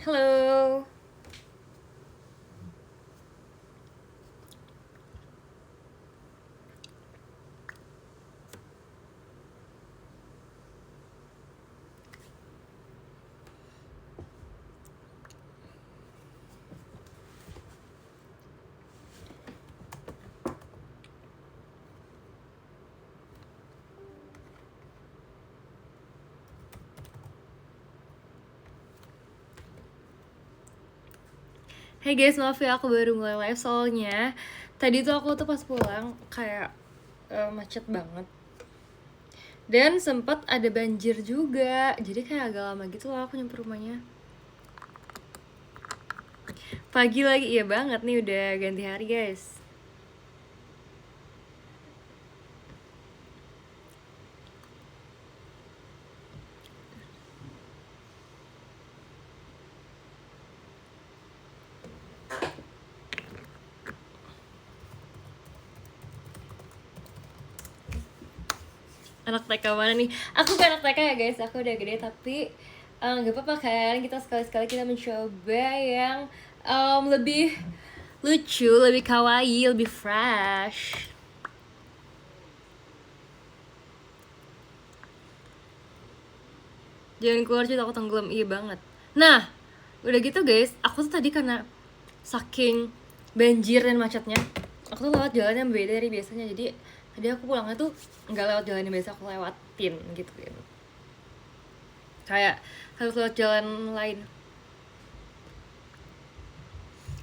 Halo. Hey guys, maaf ya aku baru mulai live soalnya tadi tuh aku tuh pas pulang kayak macet banget. Dan sempat ada banjir juga. Jadi kayak agak lama gitu loh aku nyamper rumahnya. Pagi lagi, iya banget nih udah ganti hari guys. Anak TK mana nih? Aku kan anak TK ya guys, aku udah gede tapi nggak apa-apa kan, kita sekali-sekali kita mencoba yang lebih lucu, lebih kawaii, lebih fresh. Jangan keluar cuy, aku tenggelam, iya banget. Nah, udah gitu guys, aku tuh tadi karena saking banjir dan macetnya, aku tuh lewat jalan yang beda dari biasanya. Jadi tadi aku pulangnya tuh nggak lewat jalan yang biasa aku lewatin gitu gitu. Kayak harus lewat jalan lain.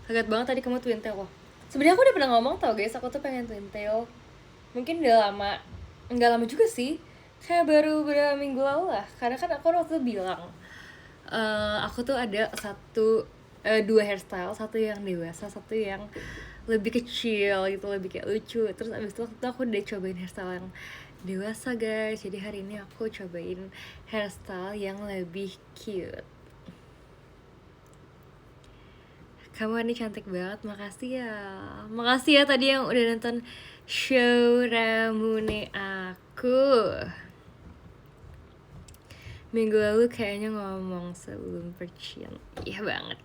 Kaget banget tadi kamu twin tail loh. Sebenarnya aku udah pernah ngomong tau guys, aku tuh pengen twin tail. Mungkin udah lama, nggak lama juga sih. Kayak baru beberapa minggu lalu lah. Karena kan aku waktu itu bilang, aku tuh ada dua hairstyle, satu yang dewasa, satu yang lebih kecil gitu, lebih kayak lucu. Terus abis itu waktu itu aku udah cobain hairstyle yang dewasa guys. Jadi hari ini aku cobain hairstyle yang lebih cute. Kamu ini cantik banget, makasih ya. Makasih ya tadi yang udah nonton show Ramune aku. Minggu lalu kayaknya ngomong sebelum percian. Iya banget.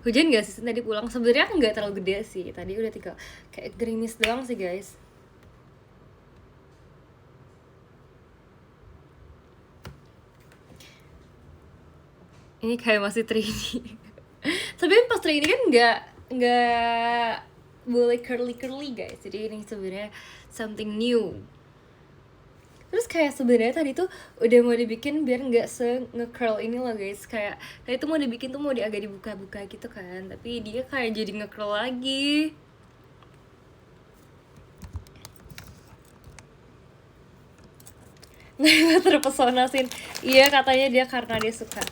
Hujan gak sih tadi pulang? Sebenarnya nggak terlalu gede sih. Tadi udah tinggal kayak gerimis doang sih guys. Ini kayak masih trainee. Tapi pas trainee kan nggak boleh curly guys. Jadi ini sebenarnya something new. Terus kayak sebenarnya tadi tuh udah mau dibikin biar nggak nge-curl ini loh guys. Kayak tadi tuh mau dibikin tuh mau agak dibuka-buka gitu kan. Tapi dia kayak jadi nge-curl lagi. Nggak terpesona sih. Iya katanya dia karena dia suka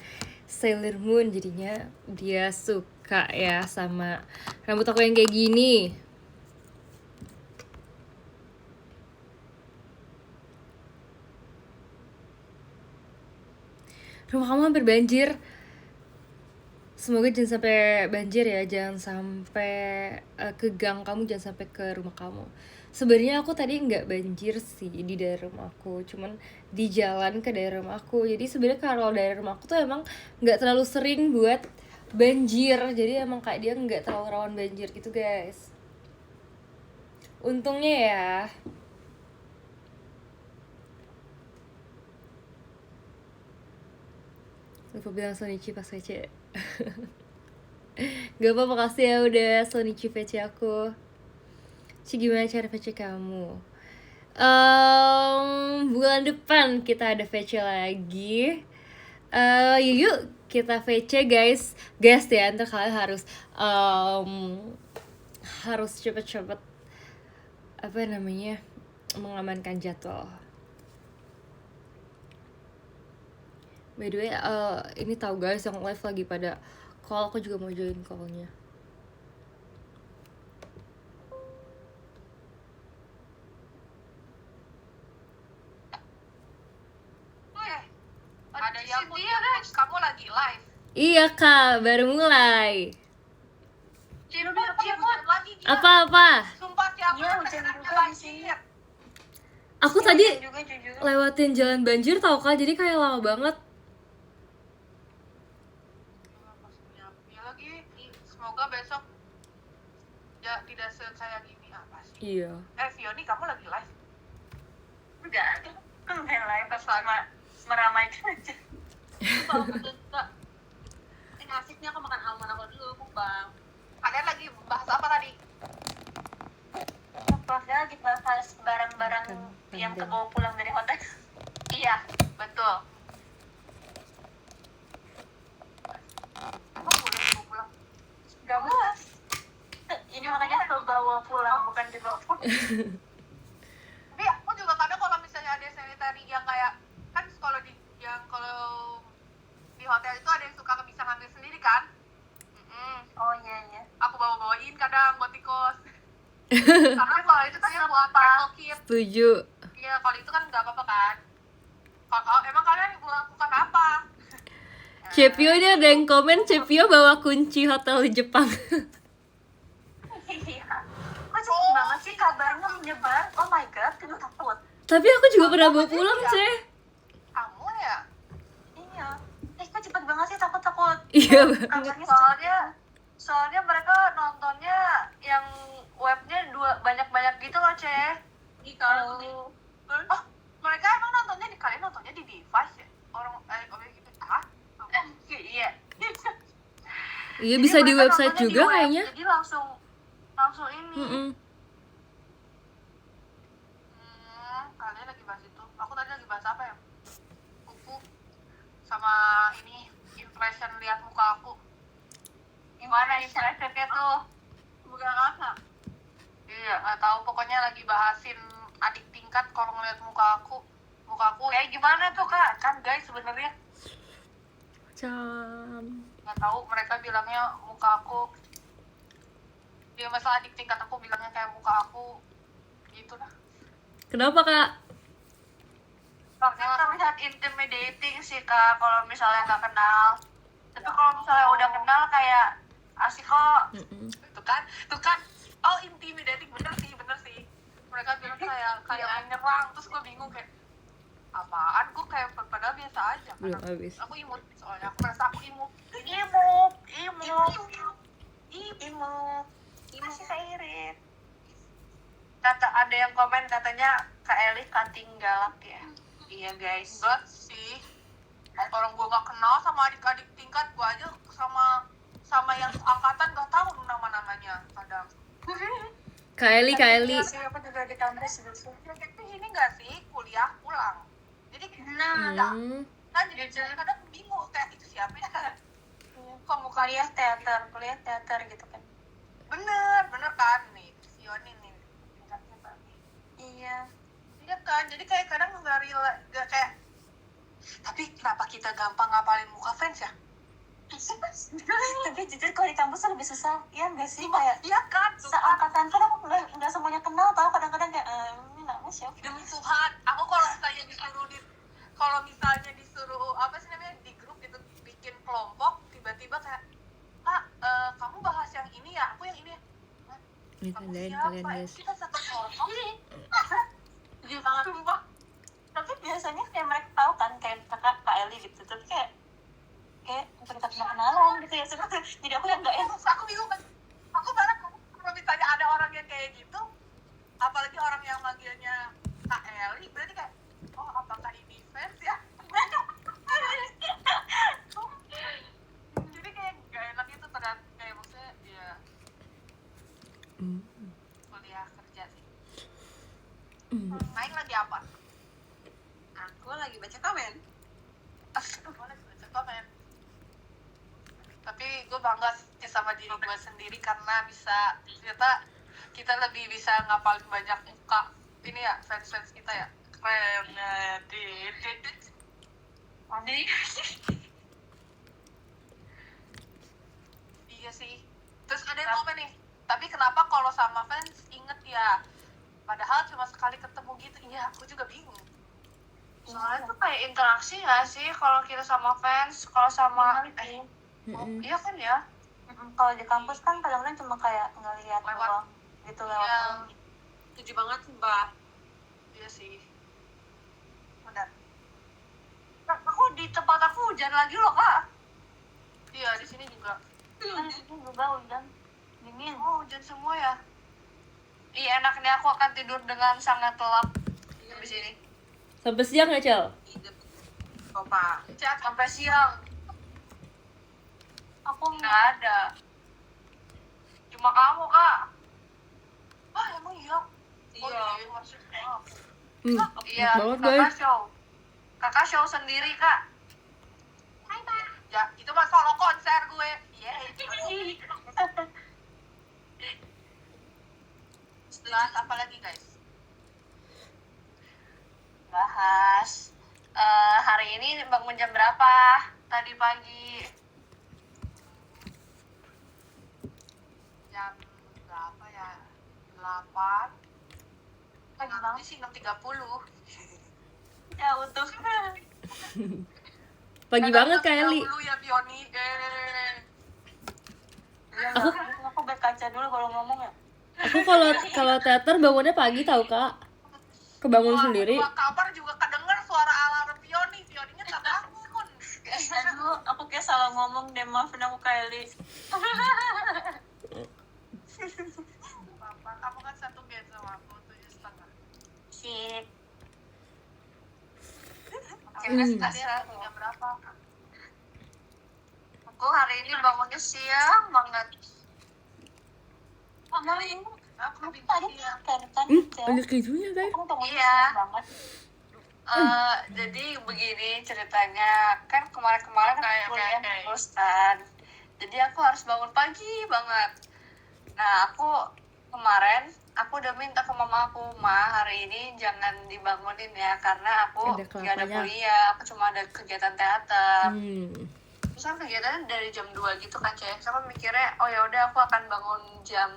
Sailor Moon, jadinya dia suka ya sama rambut aku yang kayak gini. Rumah kamu hampir banjir. Semoga jangan sampai banjir ya, jangan sampai ke gang kamu, jangan sampai ke rumah kamu. Sebenarnya aku tadi nggak banjir sih di daerah rumahku, cuman di jalan ke daerah rumahku. Jadi sebenarnya kalau daerah rumahku tuh emang nggak terlalu sering buat banjir, jadi emang kayak dia nggak terlalu rawan banjir gitu guys. Untungnya ya. Lupa bilang Sonichi pas VC. Gak apa-apa, makasih ya udah Sonichi VC aku. Ci, gimana cara VC kamu? Bulan depan kita ada VC lagi. Yuk kita VC guys. Guys ya, ntar kalian harus cepet-cepet apa namanya mengamankan jadwal. By the way, ini tahu guys yang live lagi pada call, aku juga mau join callnya. Ada yang dia guys, kamu lagi live. Iya kak, baru mulai. Apa? Sumpah tiap hujan juga di sini. Aku tadi lewatin jalan banjir tau kak, jadi kayak lama banget. ya tidak kayak gini apa sih. Iya. Fioni kamu lagi live? Enggak, kan main live pas sama meramaikan aja. Ini asiknya aku makan almond aku dulu, mukbang. Kalian lagi bahas apa tadi? Kita lagi bahas barang-barang Makan yang pandan. kebawa pulang dari hotel. Iya, betul. Emang boleh dibawa pulang? Gak bahas. Ini makanya kebawa pulang, bukan dibawa pulang. Tapi aku juga kadang kalau misalnya ada sanitary yang kayak kan kalau di hotel itu ada yang suka bisa ngambil sendiri kan. Oh iya. Aku bawa-bawain kadang buat di kos. Karena kalau itu kan buat travel kit. Setuju. Iya, kalau itu kan nggak apa-apa kan. Kalau emang kalian melakukan apa? Cepio ini ada yang komen Cepio bawa kunci hotel di Jepang. Iya. Kok cepet banget sih kabarnya menyebar? Oh my god, aku takut. Tapi aku juga pernah bawa pulang, Ceh. Kamu ya? Iya. Kok cepet banget sih, takut. Iya banget. Kabarnya soalnya mereka nontonnya yang webnya banyak gitu loh, Ceh. Di kalau oh, mereka emang nontonnya kalian nontonnya di device ya? Orang gitu. Iya. Iya, Jadi bisa di mereka website nontonnya di juga web, kayaknya. Jadi langsung ini. Kalian lagi bahas itu. Aku tadi lagi bahas apa ya? Kuku sama ini impression lihat muka aku. Gimana impressionnya tuh? Bukan kakak. Iya, nggak tahu. Pokoknya lagi bahasin adik tingkat kalau ngeliat muka aku. Muka aku Kayak gimana tuh, Kak? Kan guys sebenarnya nggak tahu. Mereka bilangnya muka aku. Ya masalah adik tingkat aku bilangnya kayak muka aku. Gitu lah. Kenapa, Kak? Makanya terlihat intimidating sih, Kak, kalau misalnya nggak kenal. Tapi kalau misalnya udah kenal kayak asik kok. Tuh kan. Oh, intimidating, bener sih. Mereka bilang kayak menyerang, terus gue bingung kayak apaan, gue kayak padahal biasa aja. Belum habis. Aku imut soalnya, aku merasa aku imut. Masih keirit. Ada yang komen katanya Kak Eli cutting galak ya. Iya guys. Enggak sih. Orang gue gak kenal sama adik-adik tingkat, gue aja sama yang angkatan gak tahu nama-namanya kadang. Kak Eli. Aku juga di kampus gitu. Tapi ini gak sih kuliah pulang. Jadi jadi kadang bingung kayak itu siapa ya? Kok mukanya Kuliah teater gitu kan. bener kan nih, Fioni nih. Iya. Iya kan, jadi kayak kadang gak kayak. Tapi kenapa kita gampang ngapalin muka fans ya? Tapi jujur kalau di kampus lebih susah, ya nggak sih? Kayak Iya kan, seangkatan kan aku nggak semuanya kenal, tau kadang-kadang kayak ini namanya siapa? demi Tuhan, aku kalau misalnya disuruh apa sih namanya di grup gitu bikin kelompok, tiba-tiba kayak kamu bahas yang ini ya, aku yang ini. Hah? Ini Kamu tandain siapa? kalian, guys. Kita satu kelompok. Jujur banget sumpah. Tapi biasanya kayak mereka tahu kan kayak kakak Kak Eli gitu, tapi kayak kita pernah kenalan gitu ya sebenarnya. Jadi aku yang nggak enak. Aku bingung kan. Aku bareng kalau misalnya ada orang yang kayak gitu, apalagi orang yang manggilnya Kak Eli, berarti kayak oh apakah ini fans ya? Jadi kayak gak enak itu ternyata kayak maksudnya ya kuliah kerja sih. Main lagi apa? Aku lagi baca komen. Aku lagi baca komen. Tapi gue bangga sih sama diri gue sendiri karena ternyata kita lebih bisa ngapalin banyak muka. Ini ya fans kita ya keren ya. Iya sih. Terus ada yang komen nih. Tapi kenapa kalau sama fans inget ya? Padahal cuma sekali ketemu gitu. Iya, aku juga bingung. Soalnya tuh kayak interaksi nggak sih kalau kita sama fans, kalau sama iya kan ya. Kalau di kampus kan kadang-kadang cuma kayak ngeliat Lewat. doang gitu lewat. Iya. Setuju banget sih, Mbak. Iya sih. Benar. Aku di tempat aku hujan lagi loh, Kak. Iya, di sini juga. Kan di sini juga hujan. Di dingin. Oh, hujan semua ya. Iya, enaknya aku akan tidur dengan sangat lelap habis ini. Sampai siang ya, Cel? Bapak, cek sampai siang. Aku Nggak ada. Cuma kamu, Kak. Ah, emang iya? Iya. Maksudnya. Iya, banget, kakak guys. show. Kakak show sendiri, Kak. Hai, Pak. Ya, itu mah solo konser gue. Iya. Setelah apa lagi, guys? Bahas. Hari ini bangun jam berapa? Tadi pagi. Jam berapa ya? 8. Nanti sih 6.30. ya utuh. Pagi banget Kak Eli. Dulu ya Pioni. Aku back kaca dulu kalau ngomong ya. Aku kalau teater bangunnya pagi tau Kak. Kebangun sendiri. Dua kamar juga kedenger suara alarm Pioni. Pioninya tak bangun. Aduh, aku kayak salah ngomong deh, maafin aku Kylie. Papa, kamu kan satu bed sama aku 7,5. Sip. Jam berapa? Aku hari ini bangunnya siang banget. Mama, Aku aku tadi siang. kan Ada kejunya guys. Aku bangun Iya. siang banget. Jadi begini ceritanya, kan kemarin kuliah terus kan, jadi aku harus bangun pagi banget. Nah aku udah minta ke mama aku, hari ini jangan dibangunin ya karena aku Ada nggak ada kelapanya. kuliah, aku cuma ada kegiatan teater. Hmm. Terus kan kegiatannya dari jam 2 gitu kan, Cek. Sama mikirnya, oh ya udah aku akan bangun jam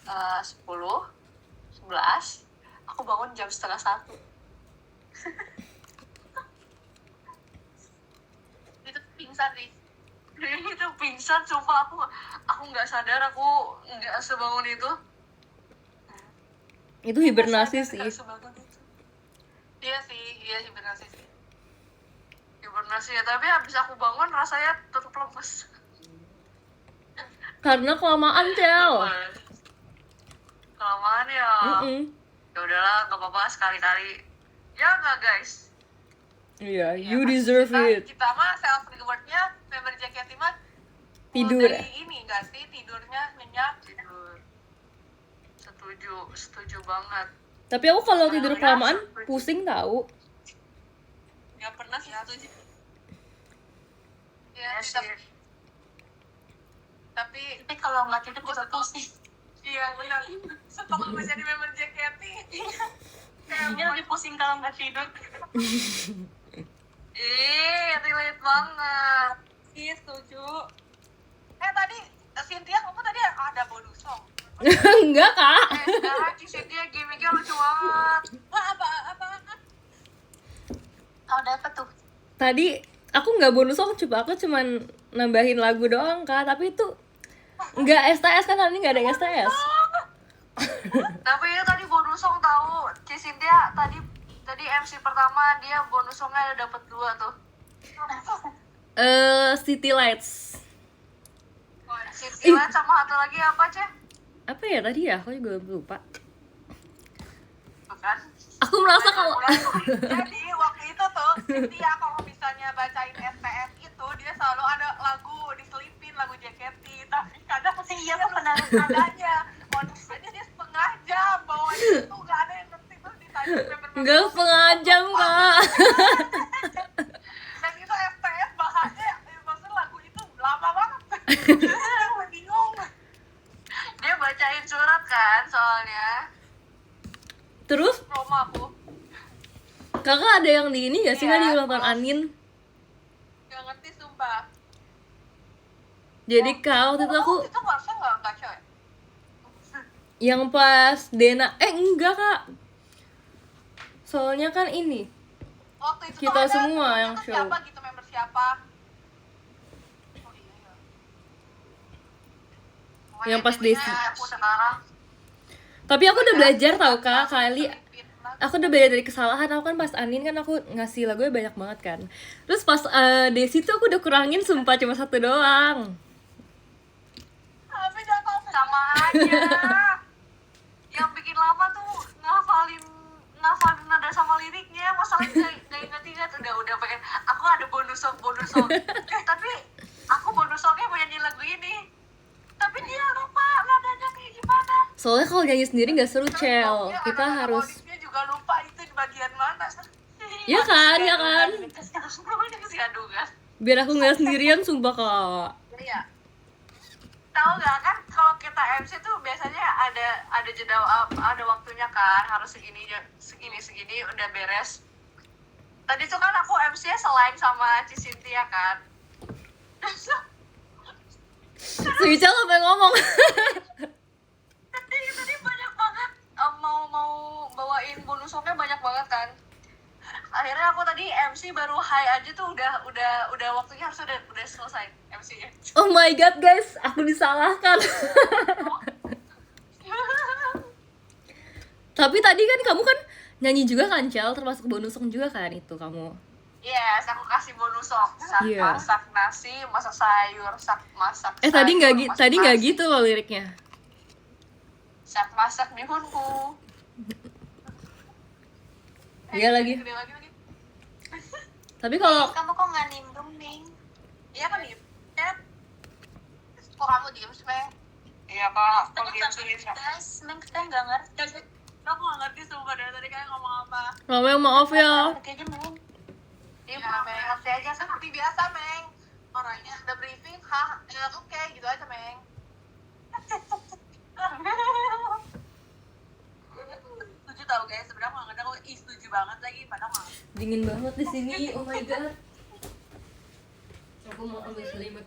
10, 11. Aku bangun jam setengah 1. Itu pingsan nih. Itu pingsan, sumpah aku nggak sadar aku nggak sebangun itu. Itu hibernasi sih. Nggak sebangun itu. Iya hibernasi sih. Hibernasi ya, tapi habis aku bangun rasanya tetap lemes. Karena kelamaan Cel. Kelamaan ya. Ya udahlah, nggak apa-apa sekali-kali. Ya nggak guys. Iya, Ya, you kan? deserve it. Kita mah self rewardnya member JKT mah Tidur dari ya? ini nggak sih, tidurnya nyenyak tidur. Setuju banget. Tapi aku kalau tidur kelamaan pusing tahu. Nggak pernah sih setuju. Ya, Ya sih. tapi Tapi kalau nggak tidur juga pusing. iya benar. Setelah gue jadi member JKT, Dia lebih pusing kalau nggak tidur. relate banget. Iya, setuju. Tadi Cynthia kamu tadi ada bonus song. Enggak Kak. Sekarang Cynthia gimmicknya lucu banget. Apa? Ada apa tuh? Tadi aku nggak bonus song, aku cuman nambahin lagu doang Kak. Tapi itu nggak STS kan, hari ini nggak ada yang STS. Tapi itu tadi bonus song tahu. Cynthia tadi MC pertama dia bonus songnya dapat 2 tuh. City Lights. Cynthia sama satu lagi apa, Ceh? Apa ya tadi ya? Aku juga lupa. Bukan. Aku merasa kalau Jadi waktu itu tuh Cynthia kalau misalnya bacain STS itu dia selalu ada lagu diselipin lagu JKT, tapi kadang Iya, aku pernah nadanya bonusnya dia setengah jam bawahnya itu nggak ada yang ngerti, terus ditanya member-member nggak setengah jam Kak. dan itu STS bahasnya maksudnya lagu itu lama banget. Gue bingung. Dia bacain surat kan soalnya Terus promo aku Kakak ada yang di ini nggak sih Kak, di ulang tahun Anin? nggak ngerti sumpah. Jadi Kak waktu itu aku Itu masa nggak cewek? yang pas Dena enggak Kak. Soalnya kan ini Waktu itu kita tuh ada semua temennya yang tuh show. siapa gitu, member siapa? Oh iya ya. Pokoknya Yang pas intinya Desi. aku sekarang Tapi aku udah belajar tau Kak, kali selipin lah. aku udah belajar dari kesalahan. Aku kan pas Anin kan aku ngasih lagunya banyak banget kan. Terus pas Desi tuh aku udah kurangin sumpah cuma 1 doang. Tapi jangan Sama aja. Yang bikin lama tuh ngafalin nada sama liriknya, masalahnya nggak inget-inget. Udah pengen, aku ada bonus song. Tapi aku bonus songnya mau nyanyi lagu ini, tapi dia lupa nadanya kayak gimana. Soalnya kalau nyanyi sendiri nggak seru, Cel. Dia Kita anak-anak harus, audisnya juga lupa itu di bagian mana. ya kan, ya kan. Aduh kan. Biar aku nggak sendirian, sumpah Kak. Iya. Tahu nggak kan kalau kita MC tuh biasanya ada jeda, ada waktunya kan, harus segini udah beres. Tadi tuh kan aku MC-nya selain sama Cisintia kan. Si Ical apa yang ngomong? Tadi banyak banget, mau bawain bonus songnya banyak banget kan. Akhirnya aku tadi MC baru high aja tuh udah waktunya harus udah selesai MC-nya. Oh my god guys, aku disalahkan. Tapi tadi kan kamu kan nyanyi juga kan, Cel, termasuk bonus song juga kan itu kamu. Yes, aku kasih bonus song. Iya. Masak nasi, masak sayur, masak Tadi sayur, nggak masak tadi nggak nasi. gitu loh liriknya. Masak mihunku. Iya lagi. Gede lagi. Tapi kalau Kamu kok nggak nimbrung, Ning? Iya kan nih. Kok kamu diem sih, Meng? Iya kak, kok diem sih? Guys, Meng, kita nggak ngerti. Kamu nggak ngerti sumpah dari tadi kayak ngomong apa. Mama maaf ya. Ngerti aja, Meng. Iya, Meng. Ngerti aja seperti biasa, Meng. Orangnya udah briefing, oke, gitu aja, Meng. Setuju tau guys, sebenarnya kalau nggak aku setuju banget lagi, padahal nggak. Dingin banget di sini. Oh my god. Aku mau ambil selimut.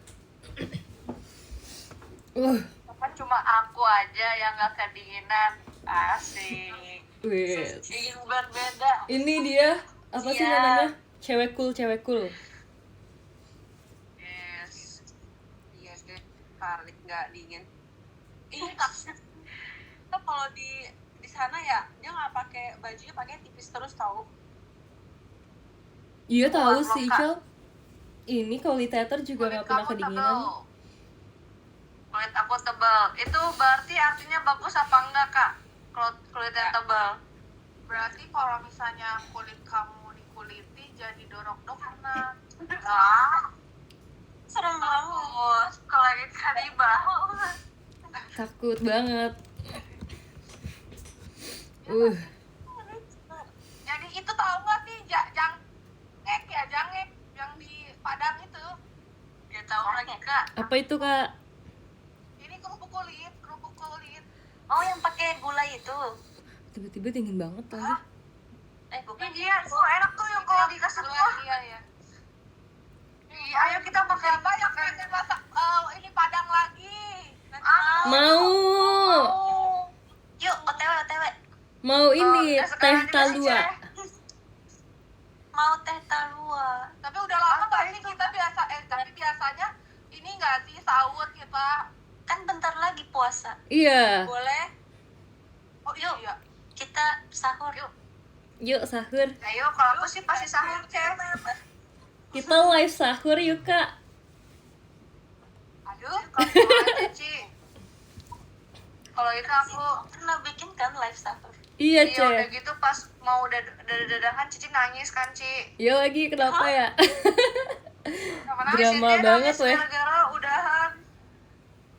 Kan cuma aku aja yang nggak kedinginan. Asik. Wait. Ingin berbeda. Ini dia apa sih Iya. namanya? Cewek cool. Yes. Iya deh, Kalik nggak dingin. Iya kak. Kita kalau di sana ya dia nggak pakai bajunya, pakai tipis terus tahu. Iya tahu Wah, sih, Kak. Icel. Ini kalau di teater juga nggak pernah kedinginan. Kulit aku tebal. Itu berarti artinya bagus apa enggak kak? Kulit yang tebal. Berarti kalau misalnya kulit kamu dikuliti jadi dorok-dorok karena Serem banget. kalau itu kanibal. Takut banget. Jadi itu tahu nggak sih jangek yang di Padang itu? Dia tahu lagi kak. Apa itu, Kak? Ini kerupuk kulit. Oh, yang pakai gula itu. Tiba-tiba dingin banget lagi. Bukan. Iya, enak tuh yang kalau dikasih kuah. Iya. Iya, ayo kita makan banyak pengen masak ini Padang lagi. Mau. Yuk, OTW. Mau ini udah teh sekarang juga sih, talua. Ceh. Mau teh talua. Tapi udah lama nggak sih kita tapi biasanya ini nggak sih sahur kita. Kan bentar lagi puasa. Iya. Boleh? Oh Yuk. iya. Kita sahur. Yuk sahur. Ayo, kalau aku sih pasti sahur, Ceh. Kita live sahur yuk, Kak. Aduh, kamu aja, Ci. Kalau itu aku Pernah bikin kan live sahur? Iya, iya udah Cek. gitu pas mau dadakan Cici nangis kan, Ci. Iya lagi, kenapa ya? Kenapa nangis? Drama Dia banget, nangis weh. gara-gara udahan.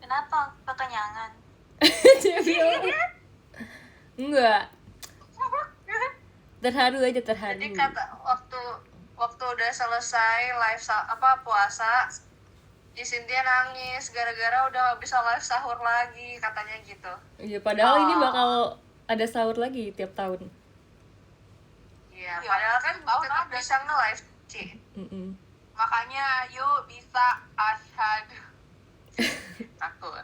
Kenapa? Kekenyangan. Cek bilang. Enggak. Terharu aja, terharu. Jadi kata waktu udah selesai live puasa, Ci Cynthia nangis gara-gara udah gak bisa live sahur lagi, katanya gitu. Iya, padahal ini bakal ada sahur lagi tiap tahun. Iya, padahal kan tetap bisa nge-live, Ci. Makanya yuk bisa asyhadu. Takut.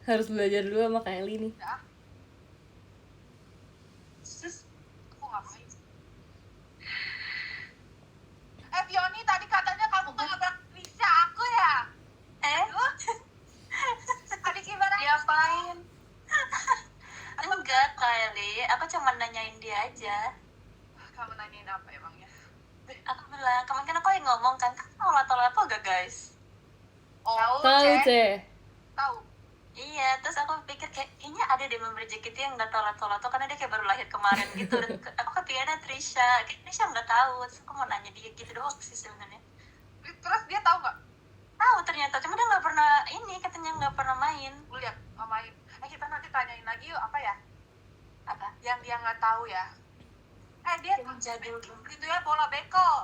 Harus belajar dulu sama Kak Eli nih. Ya. Sus, aku ngapain? Fioni tadi katanya kamu ngelabrak Risha aku ya? Tadi gimana? Diapain? Enggak, Kylie. Aku cuma nanyain dia aja. Kamu nanyain apa emangnya? Aku bilang, kemarin kan aku yang ngomong kan, kamu mau lato-lato gak guys? Oh, Tahu, Cek. Tahu. Iya, terus aku pikir kayaknya ada deh member JKT yang nggak tahu lato-lato karena dia kayak baru lahir kemarin gitu. Dan aku kepikirannya Trisha, kayak Trisha nggak tahu. Terus aku mau nanya dia gitu doang sih sebenarnya. Terus dia tahu nggak? Tahu ternyata, cuma dia nggak pernah ini katanya nggak pernah main. Gue lihat main. Kita nanti tanyain lagi yuk apa ya? Apa? Yang dia nggak tahu ya. Dia Yang jadul gitu ya, bola bekel.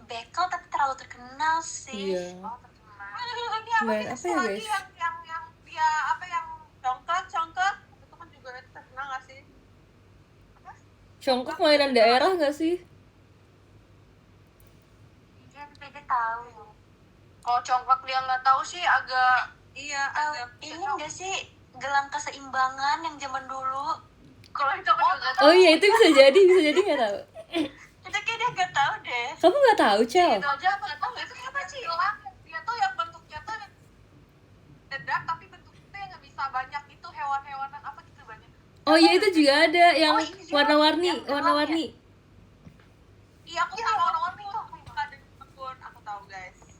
Bekel tapi terlalu terkenal sih. Iya. Oh, terkenal. Ini apa Main sih apa ya, lagi guys? yang dia apa yang congkak itu kan juga terkenal nggak sih? Jongkok mainan daerah nggak sih? Iya, dia tahu. Kalau congkak dia nggak tahu sih agak agak Ini enggak sih gelang keseimbangan yang zaman dulu? kalau itu aku juga nggak tahu. Oh iya, itu bisa jadi nggak tahu. Itu kayak dia nggak tahu deh. Kamu nggak tahu, Cel? Itu aja aku nggak tahu itu apa sih? Dia tuh yang bentuknya tuh dedak tapi bentuknya yang nggak bisa banyak itu hewan-hewanan apa gitu banyak. Oh iya, itu juga ada yang Oh, ini juga. warna-warni. Iya aku tahu warna-warni itu ada di akun aku tahu guys.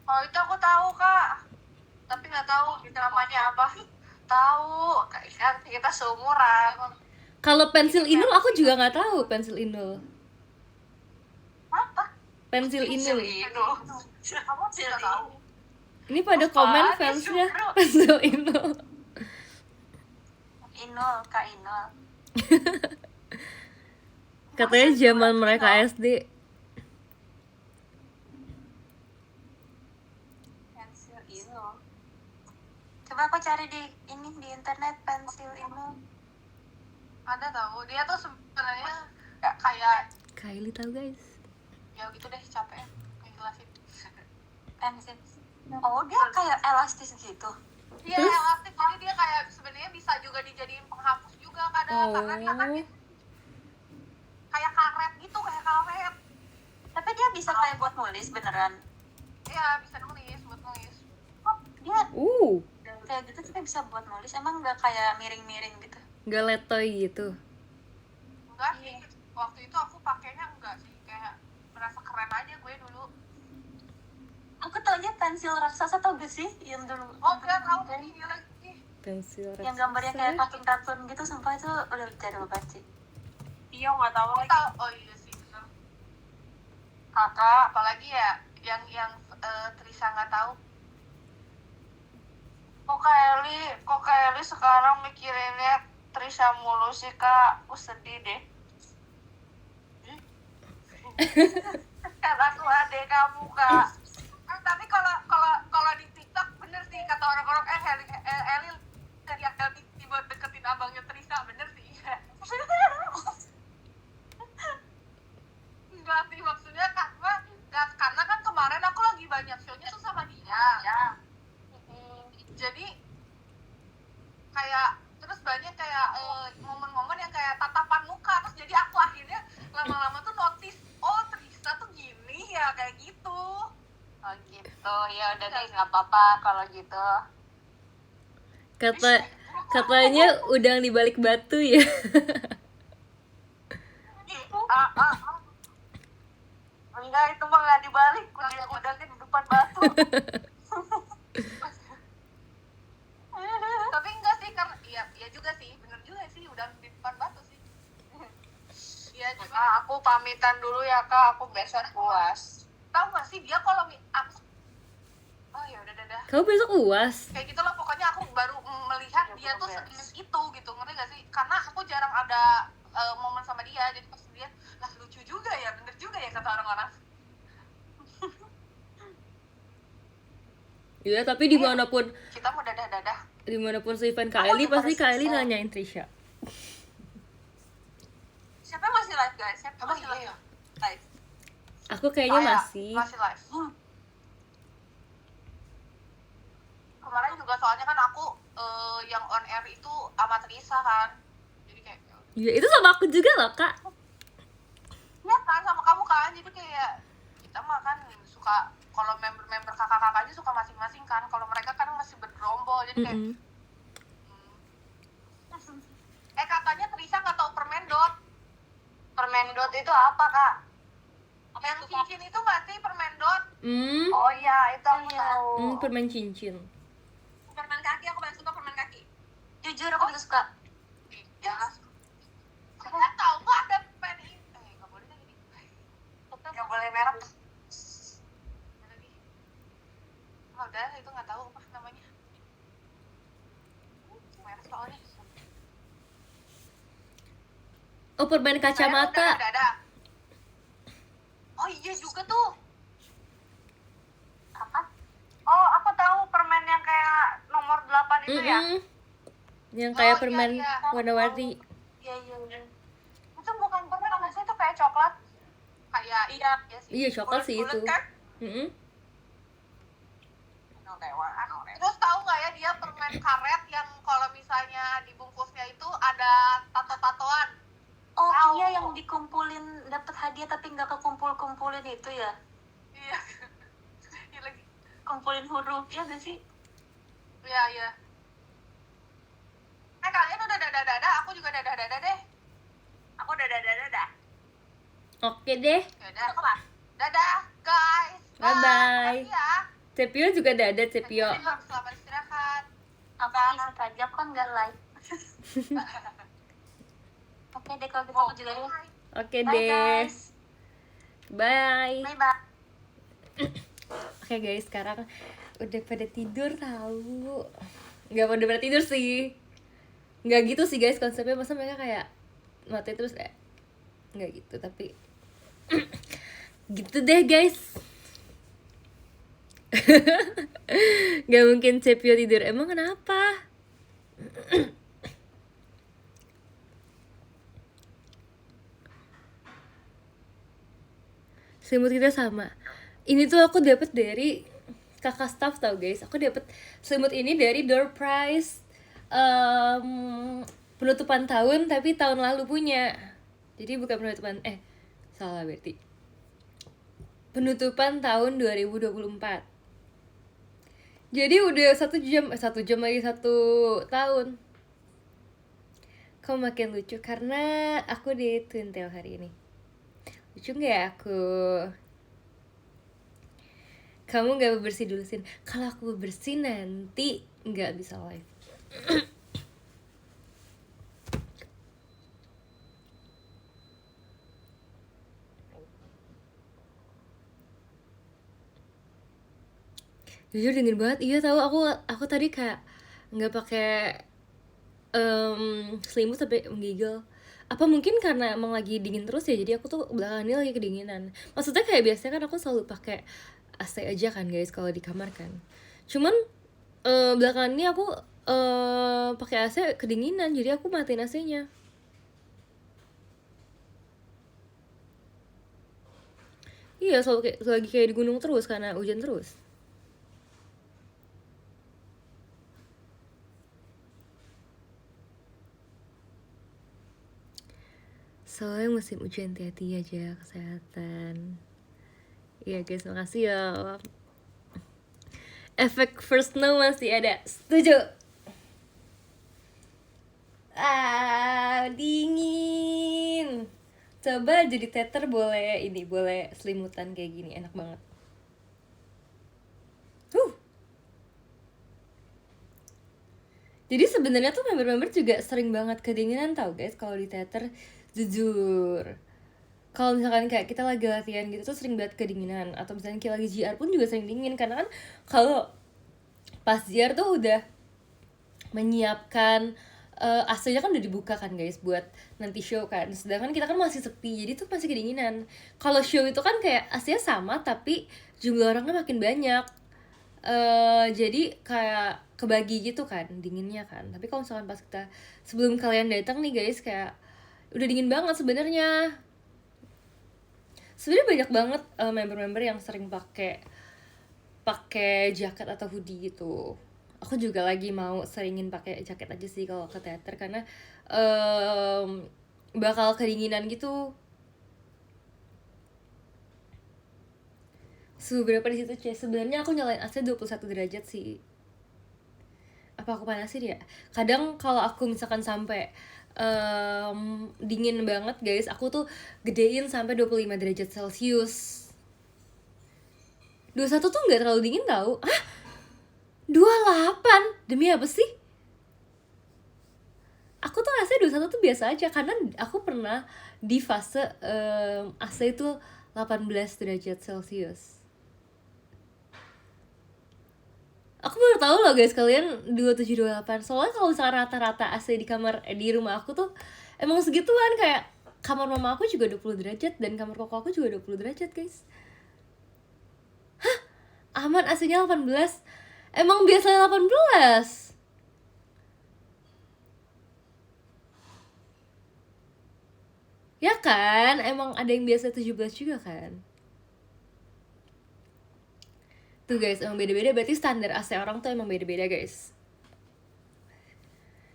Oh itu aku tahu kak, tapi nggak tahu namanya apa. Tahu kan kita seumuran. Kalau pensil inul aku juga nggak tahu pensil inul. Apa? Pensil inul. Kamu tidak tahu? Ini pada komen fansnya pensil inul. Inul, Kak Inul. Katanya zaman mereka SD. Pensil Inul. Coba aku cari di internet pensil Inul. Ada tahu dia tuh sebenarnya kayak Kylie tahu, guys. ya gitu deh capek jelasin. Pensil. Oh, dia kayak elastis gitu. Iya Terus? elastis jadi dia kayak sebenarnya bisa juga dijadiin penghapus juga kadang karena dia kan kayak karet gitu kayak karet. Tapi dia bisa kayak buat nulis beneran. Iya bisa nulis buat nulis. Oh, dia kayak gitu tapi bisa buat nulis. Emang nggak kayak miring-miring gitu? Nggak letoy gitu. Enggak sih waktu itu aku pakainya enggak sih kayak merasa keren aja gue dulu. Aku taunya pensil raksasa tau gak sih? Yang dulu. Oh enggak tahu ini lagi. Pensil raksasa. Yang gambarnya kayak kartun-kartun gitu, sumpah itu udah jadul banget sih. Iya nggak tahu lagi. Oh iya sih benar. Kakak apalagi ya yang Trisha nggak tahu. Kok Kak Eli sekarang mikirinnya Trisha mulu sih kak. Aku sedih deh. Kan aku adek kamu kak. Tapi kalau di TikTok bener sih kata orang-orang Eli dari tiba deketin abangnya Trisha bener sih. Enggak sih maksudnya karena kan kemarin aku lagi banyak show-nya tuh sama dia. Ya. Jadi kayak terus banyak kayak momen-momen yang kayak tatapan muka terus jadi aku akhirnya lama-lama tuh notice oh Trisha tuh gini ya kayak gitu. Oh gitu ya udah deh nggak apa-apa kalau gitu. Katanya udang di balik batu ya. Enggak, itu mah nggak dibalik, udangnya di depan batu. Tapi enggak sih karena iya juga sih bener juga sih udah di depan batu sih. Iya cuma aku pamitan dulu ya kak aku besok puas. Tahu nggak sih dia kalau aku oh ya udah dadah. Kamu besok UAS? Kayak gitu lah pokoknya aku baru melihat dia tuh sejenis itu gitu ngerti gak sih karena aku jarang ada momen sama dia jadi pas dia lah lucu juga ya bener juga ya kata orang-orang. Iya, tapi dimanapun Kita mau dadah si event Kylie pasti Kylie nanyain Trisha. siapa yang masih live guys siapa masih live Aku kayaknya masih live. Kemarin juga soalnya kan aku yang on air itu sama Trisha kan jadi kayak Iya, itu sama aku juga loh, Kak. ya kan sama kamu kan jadi kayak kita mah kan suka kalau member kakak-kakaknya suka masing-masing kan kalau mereka kan masih bergerombol jadi kayak katanya Trisha nggak tahu permendot itu apa kak yang cincin itu nggak sih permendot oh iya itu aku tahu Permen cincin. permen kaki, aku paling suka permen kaki. Jujur aku juga suka. Ya nggak tahu kok ada permen ini. Nggak boleh lagi nih. Nggak boleh merek. Lagi. Oh, udah itu nggak tahu apa namanya. Merek soalnya. Oh, permen kacamata. Ada. Oh iya juga tuh. Apa? Oh, aku tahu permen yang kayak nomor 8 itu ya. Yang kayak Oh, permen iya. warna-warni. Iya. Itu bukan permen, maksudnya itu kayak coklat. Kayak iya sih. Iya, coklat sih Bulet-bulet itu. Kan? Terus tahu nggak ya dia permen karet yang kalau misalnya dibungkusnya itu ada tato-tatoan. Oh Tahu. iya, yang dikumpulin dapat hadiah tapi nggak kekumpul-kumpulin itu ya. Iya. Iya lagi. Kumpulin huruf ya gak sih? Iya. Kalian udah dada, aku juga dada deh. Aku udah dada. Oke deh. Dadah. Dadah, guys. Bye-bye. Makasih ya. Cepio juga ada Cepio. Selamat istirahat. Aku bisa tajam kan nggak like. Oke deh kalau gitu aku juga ya. Oke Bye deh. guys. Bye. Bye. Oke guys, sekarang udah pada tidur tahu. Nggak pada tidur sih. Nggak gitu sih guys konsepnya, masa mereka kayak mati terus nggak gitu, tapi gitu deh guys. Nggak mungkin Cepio tidur, emang kenapa? Selimut kita sama. Ini tuh aku dapat dari kakak staff tau guys. Aku dapat selimut ini dari door prize penutupan tahun, tapi tahun lalu punya. Jadi bukan penutupan salah berarti. Penutupan tahun 2024. Jadi udah 1 jam lagi 1 tahun. Kamu makin lucu karena aku di Twintail hari ini. Lucu gak aku? Kamu gak bebersih dulu Sin. Kalau aku bebersih nanti gak bisa live. Jujur dingin banget. Iya tahu, aku tadi kayak nggak pakai selimut sampai menggigil. Apa mungkin karena emang lagi dingin terus ya, jadi aku tuh belakangan ini lagi kedinginan. Maksudnya kayak biasanya kan aku selalu pakai AC aja kan guys kalau di kamar kan. Cuman belakangan ini aku pakai AC kedinginan, jadi aku matiin AC-nya. Iya, selalu lagi kayak di gunung terus karena hujan terus. Soalnya musim hujan, hati-hati aja, kesehatan. Iya guys, makasih ya. Efek first snow masih ada, setuju. Dingin. Coba jadi teter boleh selimutan kayak gini, enak banget. Jadi sebenarnya tuh member-member juga sering banget kedinginan tau guys kalau di teater, jujur. Kalau misalkan kayak kita lagi latihan gitu tuh sering banget kedinginan, atau misalnya kita lagi JR pun juga sering dingin karena kan kalau pas JR tuh udah menyiapkan AC-nya kan udah dibuka kan guys buat nanti show kan, sedangkan kita kan masih sepi jadi tuh masih kedinginan. Kalau show itu kan kayak AC-nya sama tapi jumlah orangnya makin banyak, jadi kayak kebagi gitu kan dinginnya kan. Tapi kalau misalkan pas kita sebelum kalian datang nih guys kayak udah dingin banget sebenarnya. Sebenarnya banyak banget member-member yang sering pakai jaket atau hoodie gitu. Aku juga lagi mau seringin pakai jaket aja sih kalau ke teater karena bakal kedinginan gitu. Suhu berapa di situ Cie? Sebenarnya aku nyalain AC 21 derajat sih. Apa aku panasin ya? Kadang kalau aku misalkan sampai dingin banget guys, aku tuh gedein sampai 25 derajat Celcius. 21 tuh nggak terlalu dingin tau. 28? Demi apa sih? Aku tuh AC 21 tuh biasa aja, karena aku pernah di fase AC itu 18 derajat Celcius. Aku baru tahu loh guys, kalian 27-28. Soalnya kalau misalkan rata-rata AC di kamar di rumah aku tuh emang segituan. Kayak kamar mama aku juga 20 derajat dan kamar koko aku juga 20 derajat guys. Aman AC-nya 18? Emang biasanya 18? Ya kan? Emang ada yang biasa 17 juga kan? Tuh guys, emang beda-beda. Berarti standar AC orang tuh emang beda-beda guys.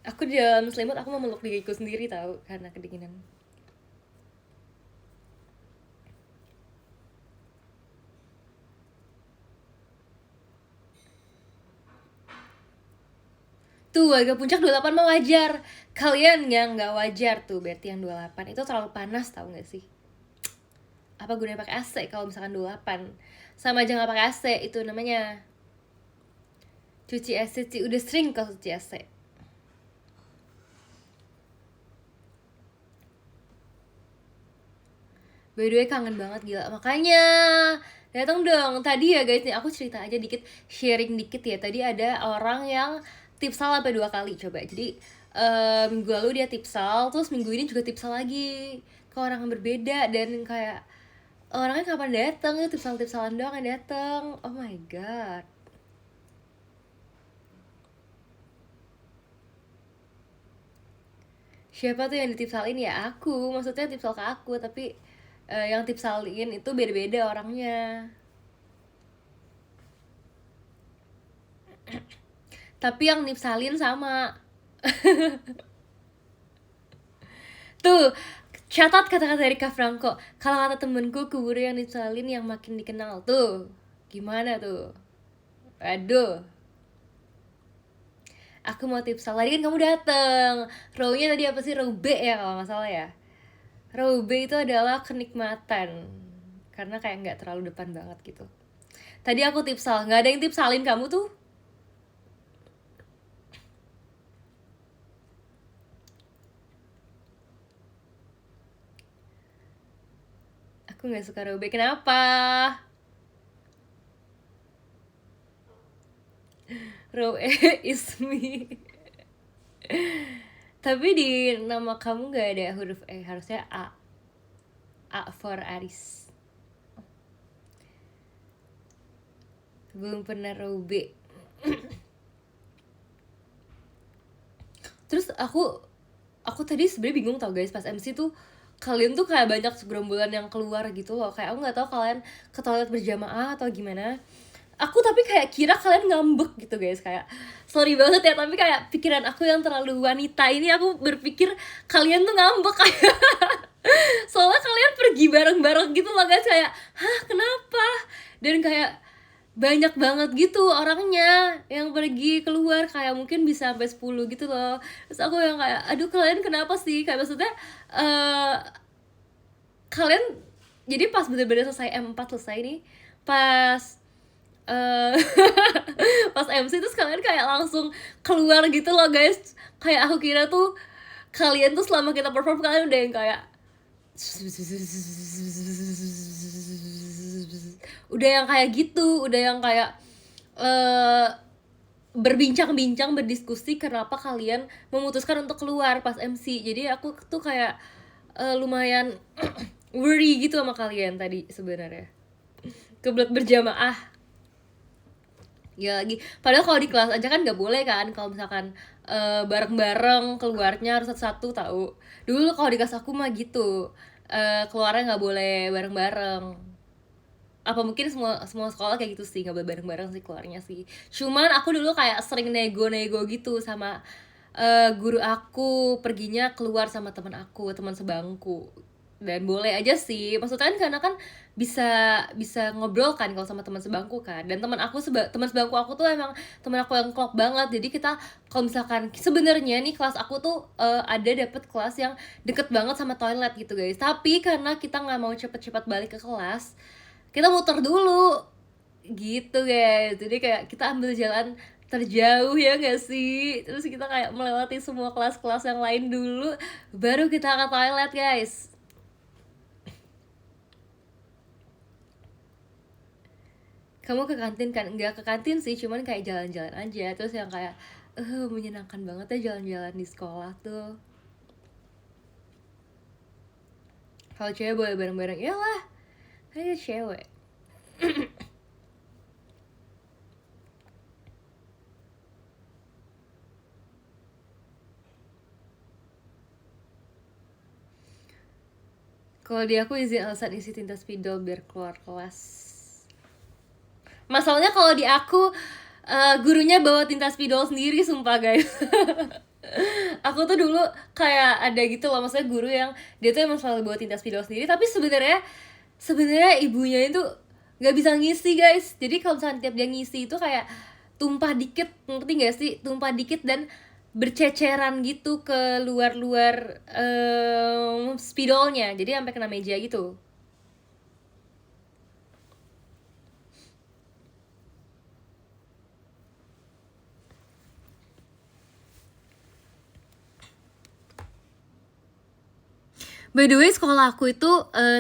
Aku di dalam selimut aku memeluk diriku sendiri tahu karena kedinginan. Tuh warga puncak 28 mah wajar. Kalian yang nggak wajar tuh berarti yang 28 itu terlalu panas tahu nggak sih? Apa gunanya pakai AC kalau misalkan 28? Sama aja nggak pakai AC, itu namanya cuci AC sih. Udah sering kalau cuci AC. By the way kangen banget gila. Makanya datang dong. Tadi ya guys nih aku cerita aja dikit, sharing dikit ya. Tadi ada orang yang tipsal sampai 2 kali coba. Jadi minggu lalu dia tipsal, terus minggu ini juga tipsal lagi ke orang yang berbeda. Dan kayak orangnya kapan datang ya, tipsal-tipsalan doang yang datang. Oh my god. Siapa tuh yang ditipsalin? Ya aku, maksudnya tipsal ke aku, tapi yang tipsalin itu beda-beda orangnya. Tapi yang nipsalin sama. Tuh, catat kata-kata dari Kak Franco. Kalau kata temenku, keburu yang nipsalin yang makin dikenal. Tuh, gimana tuh? Aduh. Aku mau tipsal. Tadi kan kamu dateng. Row-nya tadi apa sih? Row B ya kalau nggak salah ya. Row B itu adalah kenikmatan. Karena kayak nggak terlalu depan banget gitu. Tadi aku tipsal. Nggak ada yang tipsalin kamu tuh? Aku nggak suka row B. Kenapa? Row A is me. Tapi di nama kamu nggak ada huruf E, harusnya A. A for Aris. Belum pernah row B. Terus aku tadi sebenarnya bingung tau guys, pas MC tuh kalian tuh kayak banyak segerombolan yang keluar gitu loh. Kayak aku nggak tahu kalian ke toilet berjamaah atau gimana. Aku tapi kayak kira kalian ngambek gitu guys. Kayak sorry banget ya, tapi kayak pikiran aku yang terlalu wanita ini, aku berpikir kalian tuh ngambek kayak soalnya kalian pergi bareng-bareng gitu loh guys. Kayak hah kenapa? Dan kayak banyak banget gitu orangnya yang pergi keluar, kayak mungkin bisa sampai 10 gitu loh. Terus aku yang kayak aduh kalian kenapa sih, kayak maksudnya kalian jadi pas bener-bener selesai M4 selesai nih, pas pas MC terus kalian kayak langsung keluar gitu loh guys. Kayak aku kira tuh kalian tuh selama kita perform kalian udah yang kayak udah yang kayak gitu, udah yang kayak berbincang-bincang, berdiskusi kenapa kalian memutuskan untuk keluar pas MC. Jadi aku tuh kayak lumayan worry gitu sama kalian tadi sebenarnya. Kebelet berjamaah. Ya lagi, padahal kalau di kelas aja kan nggak boleh kan, kalau misalkan bareng-bareng keluarnya harus satu-satu tahu. Dulu kalau di kelas aku mah gitu, keluarnya nggak boleh bareng-bareng. Apa mungkin semua sekolah kayak gitu sih, nggak boleh bareng-bareng sih keluarnya sih. Cuman aku dulu kayak sering nego-nego gitu sama guru aku, perginya keluar sama teman aku, teman sebangku. Dan boleh aja sih, maksudnya kan karena kan bisa ngobrol kan kalau sama teman sebangku kan. Dan teman sebangku aku tuh emang teman aku yang klop banget. Jadi kita kalau misalkan sebenarnya nih kelas aku tuh ada dapet kelas yang deket banget sama toilet gitu guys. Tapi karena kita nggak mau cepet-cepet balik ke kelas, kita muter dulu gitu guys. Jadi kayak kita ambil jalan terjauh ya gak sih? Terus kita kayak melewati semua kelas-kelas yang lain dulu, baru kita ke toilet guys. Kamu ke kantin kan? Enggak ke kantin sih, cuman kayak jalan-jalan aja. Terus yang kayak menyenangkan banget ya jalan-jalan di sekolah tuh. Kalau cewek boleh bareng-bareng, iyalah, ayo cewek. Kalau di aku izin alasan isi tinta spidol biar keluar kelas. Masalahnya kalau di aku gurunya bawa tinta spidol sendiri, sumpah guys. Aku tuh dulu kayak ada gitu loh, maksudnya guru yang dia tuh emang selalu bawa tinta spidol sendiri, tapi sebenarnya ibunya itu nggak bisa ngisi guys. Jadi kalau misalnya tiap dia ngisi itu kayak tumpah dikit, ngerti gak sih? Tumpah dikit dan berceceran gitu ke luar-luar spidolnya, jadi sampai kena meja gitu. By the way, sekolah aku itu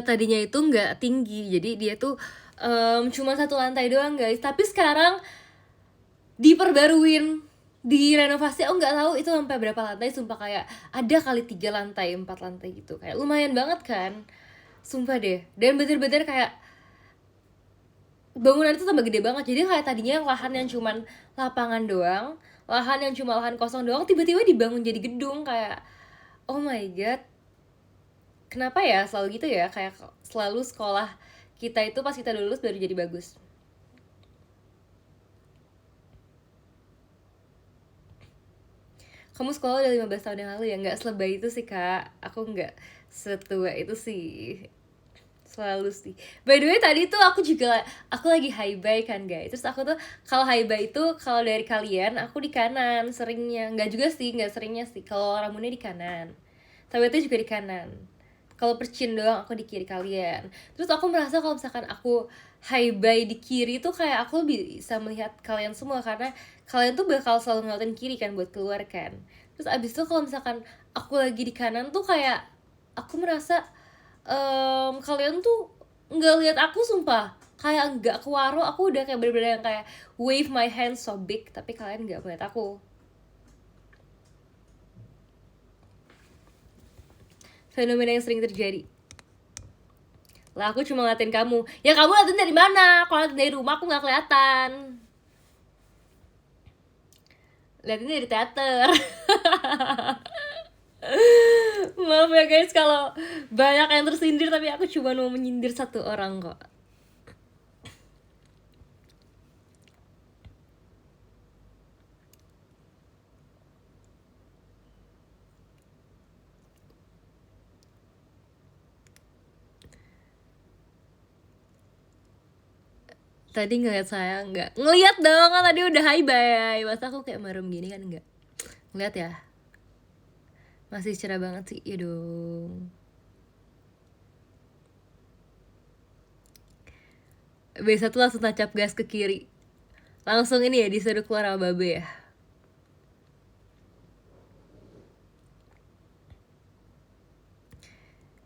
tadinya itu nggak tinggi, jadi dia tuh cuma 1 lantai doang guys. Tapi sekarang diperbaruin, direnovasi. Aku nggak tahu itu sampai berapa lantai, sumpah kayak ada kali 3 lantai, 4 lantai gitu. Kayak lumayan banget kan, sumpah deh. Dan bener-bener kayak bangunan itu tambah gede banget. Jadi kayak tadinya lahan yang cuman lapangan doang, lahan yang cuma lahan kosong doang, tiba-tiba dibangun jadi gedung. Kayak oh my god, kenapa ya selalu gitu ya, kayak selalu sekolah kita itu pas kita lulus baru jadi bagus. Kamu sekolah udah 15 tahun yang lalu ya? Nggak selebay itu sih kak, aku nggak setua itu sih, selalu sih. By the way tadi tuh aku lagi high bay kan guys. Terus aku tuh kalau high bay itu kalau dari kalian aku di kanan seringnya, nggak juga sih, nggak seringnya sih. Kalau Ramunnya di kanan, tapi itu juga di kanan. Kalau percin doang aku di kiri kalian. Terus aku merasa kalau misalkan aku high bay di kiri tuh kayak aku bisa melihat kalian semua, karena kalian tuh bakal selalu ngeliatin kiri kan buat keluar kan. Terus abis itu kalau misalkan aku lagi di kanan tuh kayak aku merasa kalian tuh nggak lihat aku, sumpah. Kayak nggak ke waro, aku udah kayak bener-bener yang kayak wave my hand so big, tapi kalian nggak melihat aku. Fenomena yang sering terjadi. Lah aku cuma ngeliatin kamu. Ya kamu ngeliatin dari mana? Kalau ngeliatin dari rumah aku nggak kelihatan. Liatin dari teater. Maaf ya guys kalau banyak yang tersindir, tapi aku cuma mau menyindir 1 orang kok. Tadi ngeliat saya nggak? Ngeliat dong, kan tadi udah hi bye. Masa aku kayak merem gini kan nggak? Ngeliat ya? Masih cerah banget sih, ya dong. B1 langsung tancap gas ke kiri. Langsung ini ya, disuruh keluar sama babe ya.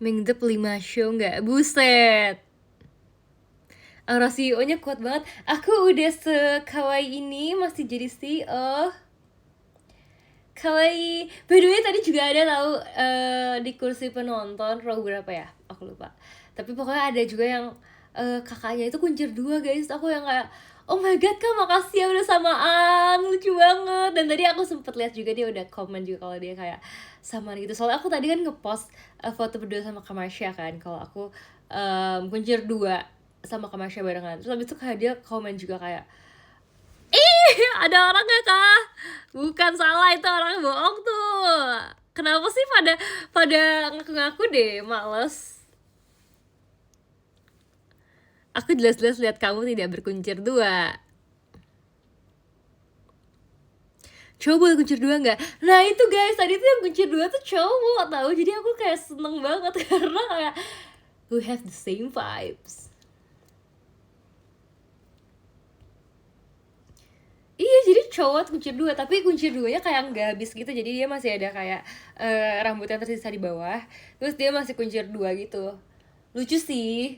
Mingdep 5 show nggak? Buset. Aura CEO-nya kuat banget. Aku udah se-kawaii ini masih jadi CEO. Kawaii. By the way tadi juga ada tahu di kursi penonton row berapa ya? Aku lupa. Tapi pokoknya ada juga yang kakaknya itu kuncir 2 guys. Aku yang kayak oh my god kak, makasih ya udah samaan, lucu banget. Dan tadi aku sempet lihat juga dia udah komen juga kalau dia kayak samaan gitu. Soalnya aku tadi kan ngepost foto berdua sama Kamasya kan, kalau aku kuncir 2 sama Kamasya barengan. Terus habis itu kayak dia komen juga kayak ada orang gak kah? Bukan, salah, itu orang bohong tuh. Kenapa sih pada ngaku-ngaku deh, males. Aku jelas-jelas lihat kamu tidak berkuncir 2. Cowok boleh kuncir 2 nggak? Nah itu guys, tadi tuh yang kuncir 2 tuh cowok tahu. Jadi aku kayak seneng banget karena kayak we have the same vibes. Iya, jadi cowok kuncir dua, tapi kuncir duanya kayak nggak habis gitu, jadi dia masih ada kayak rambut yang tersisa di bawah, terus dia masih kuncir dua gitu. Lucu sih.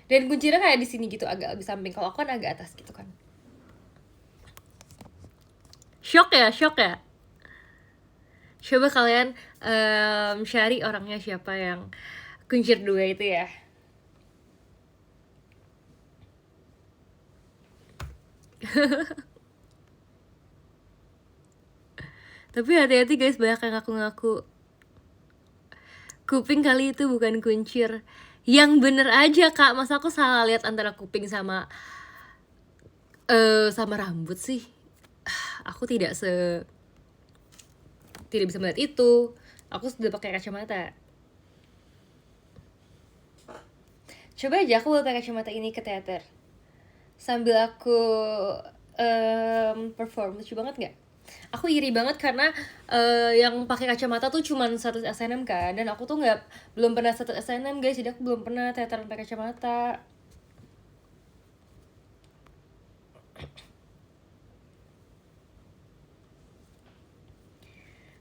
Dan kuncirnya kayak di sini gitu, agak lebih samping. Kalau aku kan agak atas gitu kan. Shock ya, shock ya. Coba kalian cari orangnya siapa yang kuncir dua itu ya. Tapi hati-hati guys, banyak yang ngaku-ngaku kuping kali itu bukan kuncir. Yang bener aja kak, masa aku salah lihat antara kuping sama rambut sih. Aku tidak bisa melihat itu. Aku sudah pakai kacamata. Coba aja aku pakai kacamata ini ke teater sambil aku perform. Lucu banget nggak? Aku iri banget karena yang pakai kacamata tuh cuman 100 SNM kan, dan aku tuh belum pernah 100 SNM guys, jadi aku belum pernah teater pakai kacamata.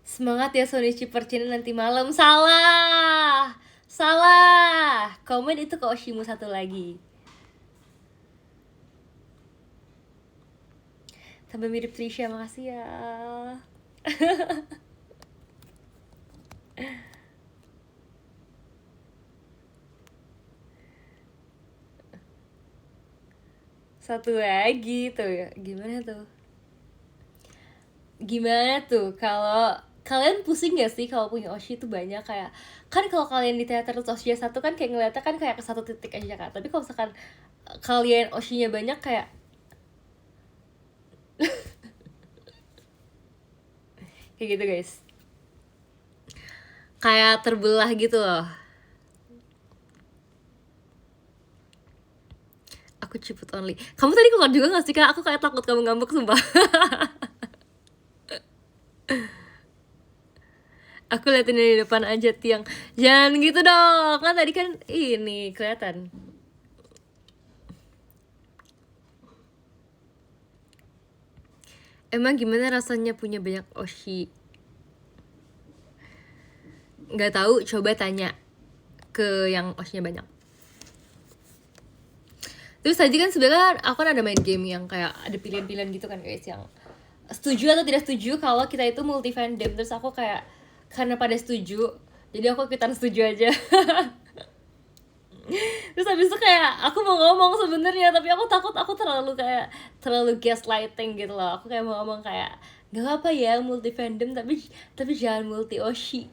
Semangat ya Sony Cipercina nanti malam. Salah, komen itu ke Oshimu satu lagi. Tambah mirip Trisha, makasih ya. Satu lagi tuh ya, gimana tuh kalau kalian pusing gak sih kalau punya Oshi itu banyak? Kayak kan kalau kalian di teater terus Oshinya satu kan kayak ngeliatnya kan kayak ke satu titik aja kan, tapi kalau misalkan kalian Oshinya banyak kayak kayak gitu guys, kayak terbelah gitu loh. Aku ciput only. Kamu tadi keluar juga gak sih kak? Aku kayak takut kamu ngambek sumpah. Aku liatin dari depan aja tiang. Jangan gitu dong, kan tadi kan ini kelihatan. Emang gimana rasanya punya banyak Oshi? Nggak tahu, coba tanya ke yang Oshinya banyak. Terus tadi kan sebenarnya aku kan ada main game yang kayak ada pilihan-pilihan gitu kan guys, yang setuju atau tidak setuju kalau kita itu multi fandom. Terus aku kayak karena pada setuju, jadi aku ikutan setuju aja. Terus habis itu kayak aku mau ngomong sebenarnya, tapi aku takut aku terlalu gaslighting gitu loh. Aku kayak mau ngomong kayak nggak apa ya multi fandom, tapi jangan multi Oshi.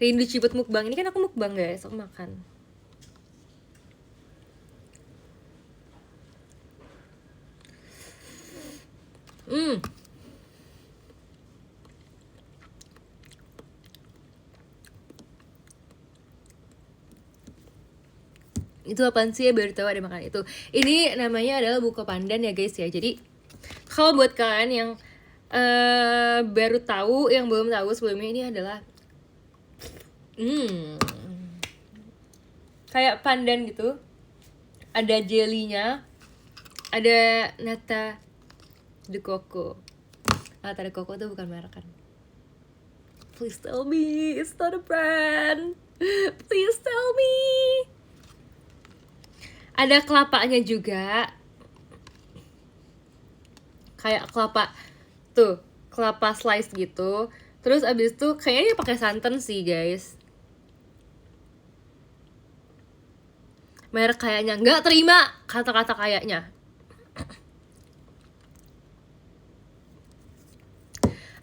Rindu ciput mukbang. Ini kan aku mukbang guys, aku makan. Itu apaan sih ya, baru tahu ada makan itu. Ini namanya adalah buko pandan ya guys ya. Jadi kalau buat kalian yang baru tahu, yang belum tahu sebelumnya, ini adalah kayak pandan gitu, ada jelinya, ada nata de coco. Nata de coco tuh bukan merek kan? Please tell me it's not a brand. Please tell me. Ada kelapanya juga, kayak kelapa slice gitu. Terus abis itu kayaknya dia pakai santan sih guys. Merek kayaknya, nggak terima kata-kata kayaknya.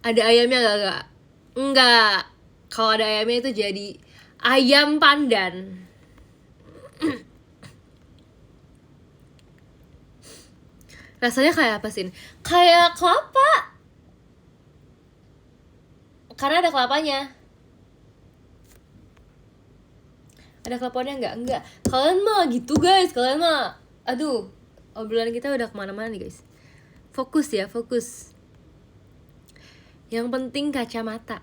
Ada ayamnya nggak? Enggak. Kalau ada ayamnya itu jadi ayam pandan. Rasanya kayak apa sih? Kayak kelapa. Karena ada kelapanya. Ada kelapanya enggak? Kalian mah gitu guys, kalian mah aduh, obrolan kita udah kemana-mana nih guys. Fokus ya, fokus. Yang penting kacamata.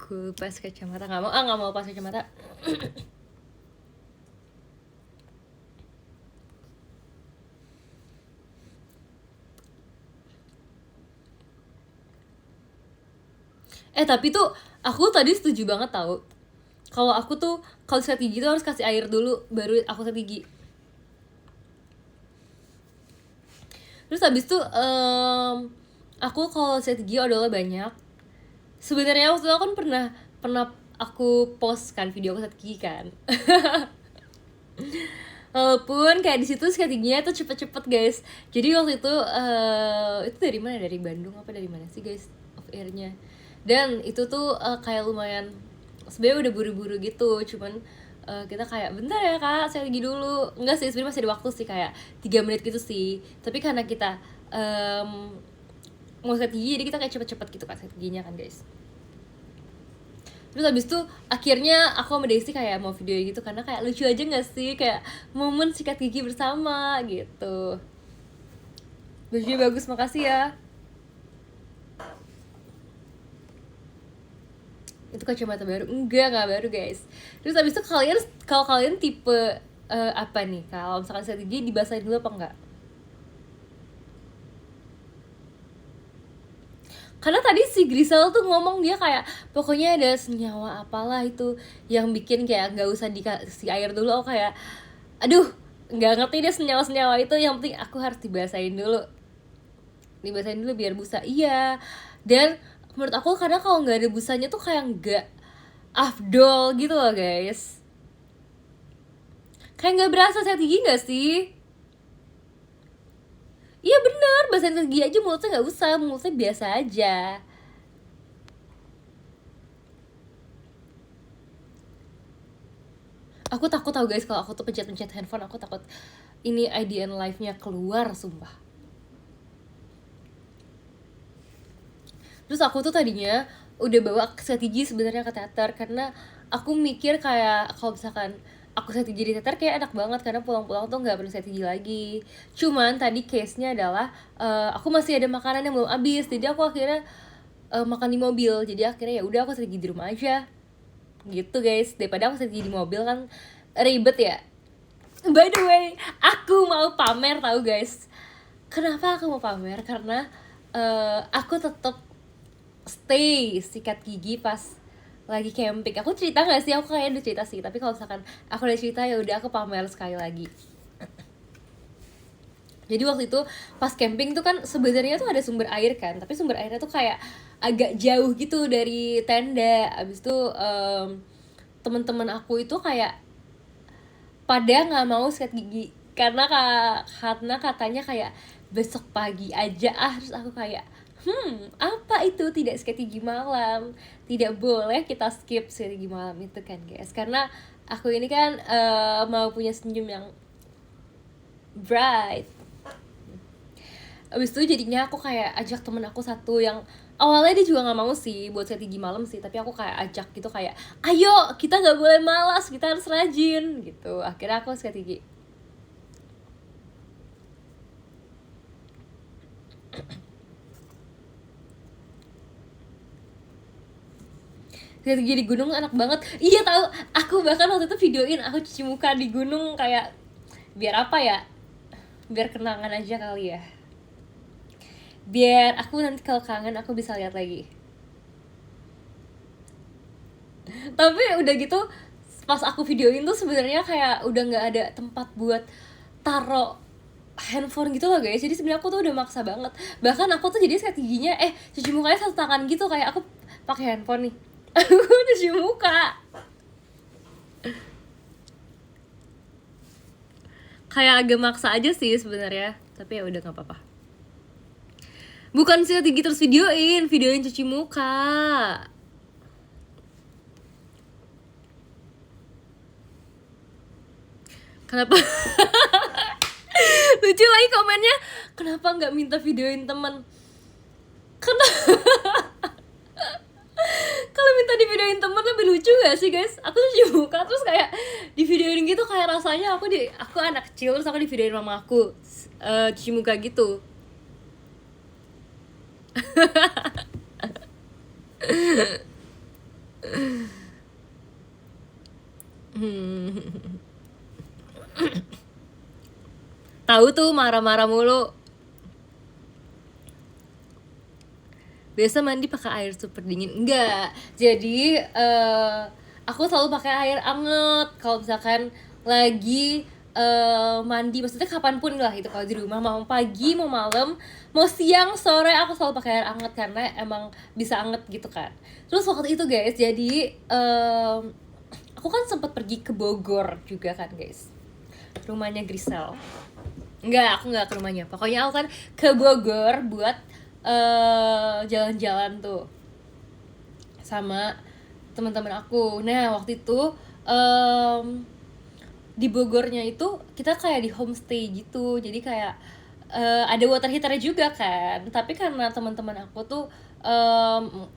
Gue pas kacamata, nggak mau pas kacamata. Tapi tuh aku tadi setuju banget tau. Kalau aku tuh kalau sikat gigi tuh harus kasih air dulu baru aku sikat gigi. Terus habis tuh aku kalau sikat gigi odolnya banyak. Sebenarnya waktu itu aku kan pernah aku post kan video aku sikat gigi kan. Walaupun kayak di situ sikat giginya tuh cepet-cepet guys. Jadi waktu itu dari mana, dari Bandung apa dari mana sih guys off airnya. Dan itu tuh kayak lumayan sebenarnya udah buru-buru gitu, cuman kita kayak bentar ya kak saya gigi dulu, enggak sih sebenarnya masih ada waktu sih kayak 3 menit gitu sih, tapi karena kita mau sikat gigi jadi kita kayak cepet-cepet gitu kan sikat giginya kan guys. Terus habis itu akhirnya aku sama Daisy kayak mau video gitu karena kayak lucu aja gak sih kayak momen sikat gigi bersama gitu. Bajunya bagus, makasih ya. Itu kacamata baru? Enggak baru guys. Terus abis itu kalau kalian tipe apa nih, kalau misalkan sikat gigi dibasahin dulu apa enggak? Karena tadi si Grisel tuh ngomong dia kayak pokoknya ada senyawa apalah itu yang bikin kayak nggak usah dikasih air dulu. Aku kayak aduh nggak ngerti deh senyawa itu, yang penting aku harus dibasahin dulu biar busa. Iya, dan menurut aku karena kalau nggak ada busanya tuh kayak nggak afdol gitu loh guys, kayak nggak berasa sikat gigi nggak sih? Iya bener, basahin sikat gigi aja mulutnya nggak usah, mulutnya biasa aja. Aku takut tau guys kalau aku tuh pencet handphone, aku takut ini IDN live-nya keluar sumpah. Terus aku tuh tadinya udah bawa sikat gigi sebenarnya ke teater karena aku mikir kayak kalau misalkan aku sikat gigi di teater kayak enak banget karena pulang-pulang tuh nggak perlu sikat gigi lagi. Cuman tadi case-nya adalah aku masih ada makanan yang belum habis, jadi aku akhirnya makan di mobil. Jadi akhirnya ya udah aku sikat gigi di rumah aja. Gitu guys, daripada aku sikat gigi di mobil kan ribet ya. By the way, aku mau pamer tahu guys. Kenapa aku mau pamer? Karena aku tetap stay sikat gigi pas lagi camping. Aku cerita nggak sih? Aku kayaknya udah cerita sih. Tapi kalau misalkan aku udah cerita ya udah aku pamer sekali lagi. Jadi waktu itu pas camping tuh kan sebenarnya tuh ada sumber air kan, tapi sumber airnya tuh kayak agak jauh gitu dari tenda. Abis itu teman-teman aku itu kayak pada nggak mau sikat gigi karena katanya kayak besok pagi aja. Terus aku kayak apa itu tidak sikat gigi malam? Tidak boleh kita skip sikat gigi malam itu kan guys, karena aku ini kan mau punya senyum yang bright. Abis itu jadinya aku kayak ajak temen aku satu yang awalnya dia juga nggak mau sih buat sikat gigi malam sih, tapi aku kayak ajak gitu kayak ayo kita nggak boleh malas, kita harus rajin gitu. Akhirnya aku sikat gigi. Sikat gigi di gunung enak banget. Iya tahu, aku bahkan waktu itu videoin aku cuci muka di gunung kayak biar apa ya? Biar kenangan aja kali ya. Biar aku nanti kalau kangen aku bisa lihat lagi. Tapi udah gitu pas aku videoin tuh sebenarnya kayak udah nggak ada tempat buat taro handphone gitu loh guys. Jadi sebenarnya aku tuh udah maksa banget. Bahkan aku tuh jadi sikat giginya cuci mukanya satu tangan gitu, kayak aku pakai handphone nih. Aku cuci muka. Kayak agak maksa aja sih sebenarnya, tapi ya udah nggak apa-apa. Bukan sikat gigi terus videoin cuci muka. Kenapa? Lucu lagi komennya, kenapa nggak minta videoin teman? Kalau minta di videoin temen lebih lucu gak sih guys? Aku tuh cuci muka terus kayak di videoin gitu, kayak rasanya aku anak kecil terus aku di videoin mama aku cuci muka gitu. Tahu tuh marah-marah mulu. Biasa mandi pakai air super dingin enggak, jadi aku selalu pakai air anget kalau misalkan lagi mandi, maksudnya kapanpun lah itu, kalau di rumah mau pagi mau malam mau siang sore aku selalu pakai air anget karena emang bisa anget gitu kan. Terus waktu itu guys, jadi aku kan sempat pergi ke Bogor juga kan guys, rumahnya Grisel. Enggak, aku nggak ke rumahnya, pokoknya aku kan ke Bogor buat jalan-jalan tuh sama teman-teman aku. Nah waktu itu di Bogornya itu kita kayak di homestay gitu, jadi kayak ada water heater juga kan, tapi karena teman-teman aku tuh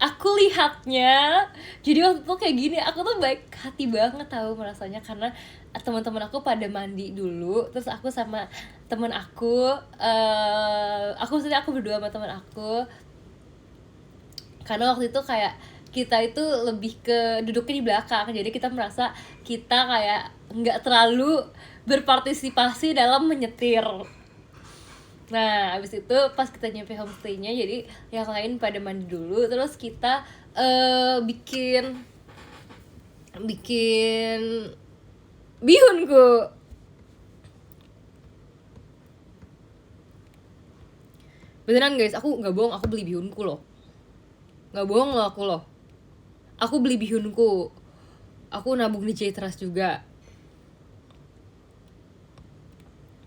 aku lihatnya, jadi waktu itu kayak gini, aku tuh baik hati banget tahu merasanya, karena teman-teman aku pada mandi dulu, terus aku sama temen aku maksudnya aku berdua sama teman aku, karena waktu itu kayak kita itu lebih ke duduknya di belakang, jadi kita merasa kita kayak nggak terlalu berpartisipasi dalam menyetir. Nah abis itu pas kita nyampe homestaynya, jadi yang lain pada mandi dulu, terus kita bikin bihunku. Beneran guys, aku nggak bohong, aku beli bihunku loh, nggak bohong loh aku beli bihunku, aku nabung di Cetras juga,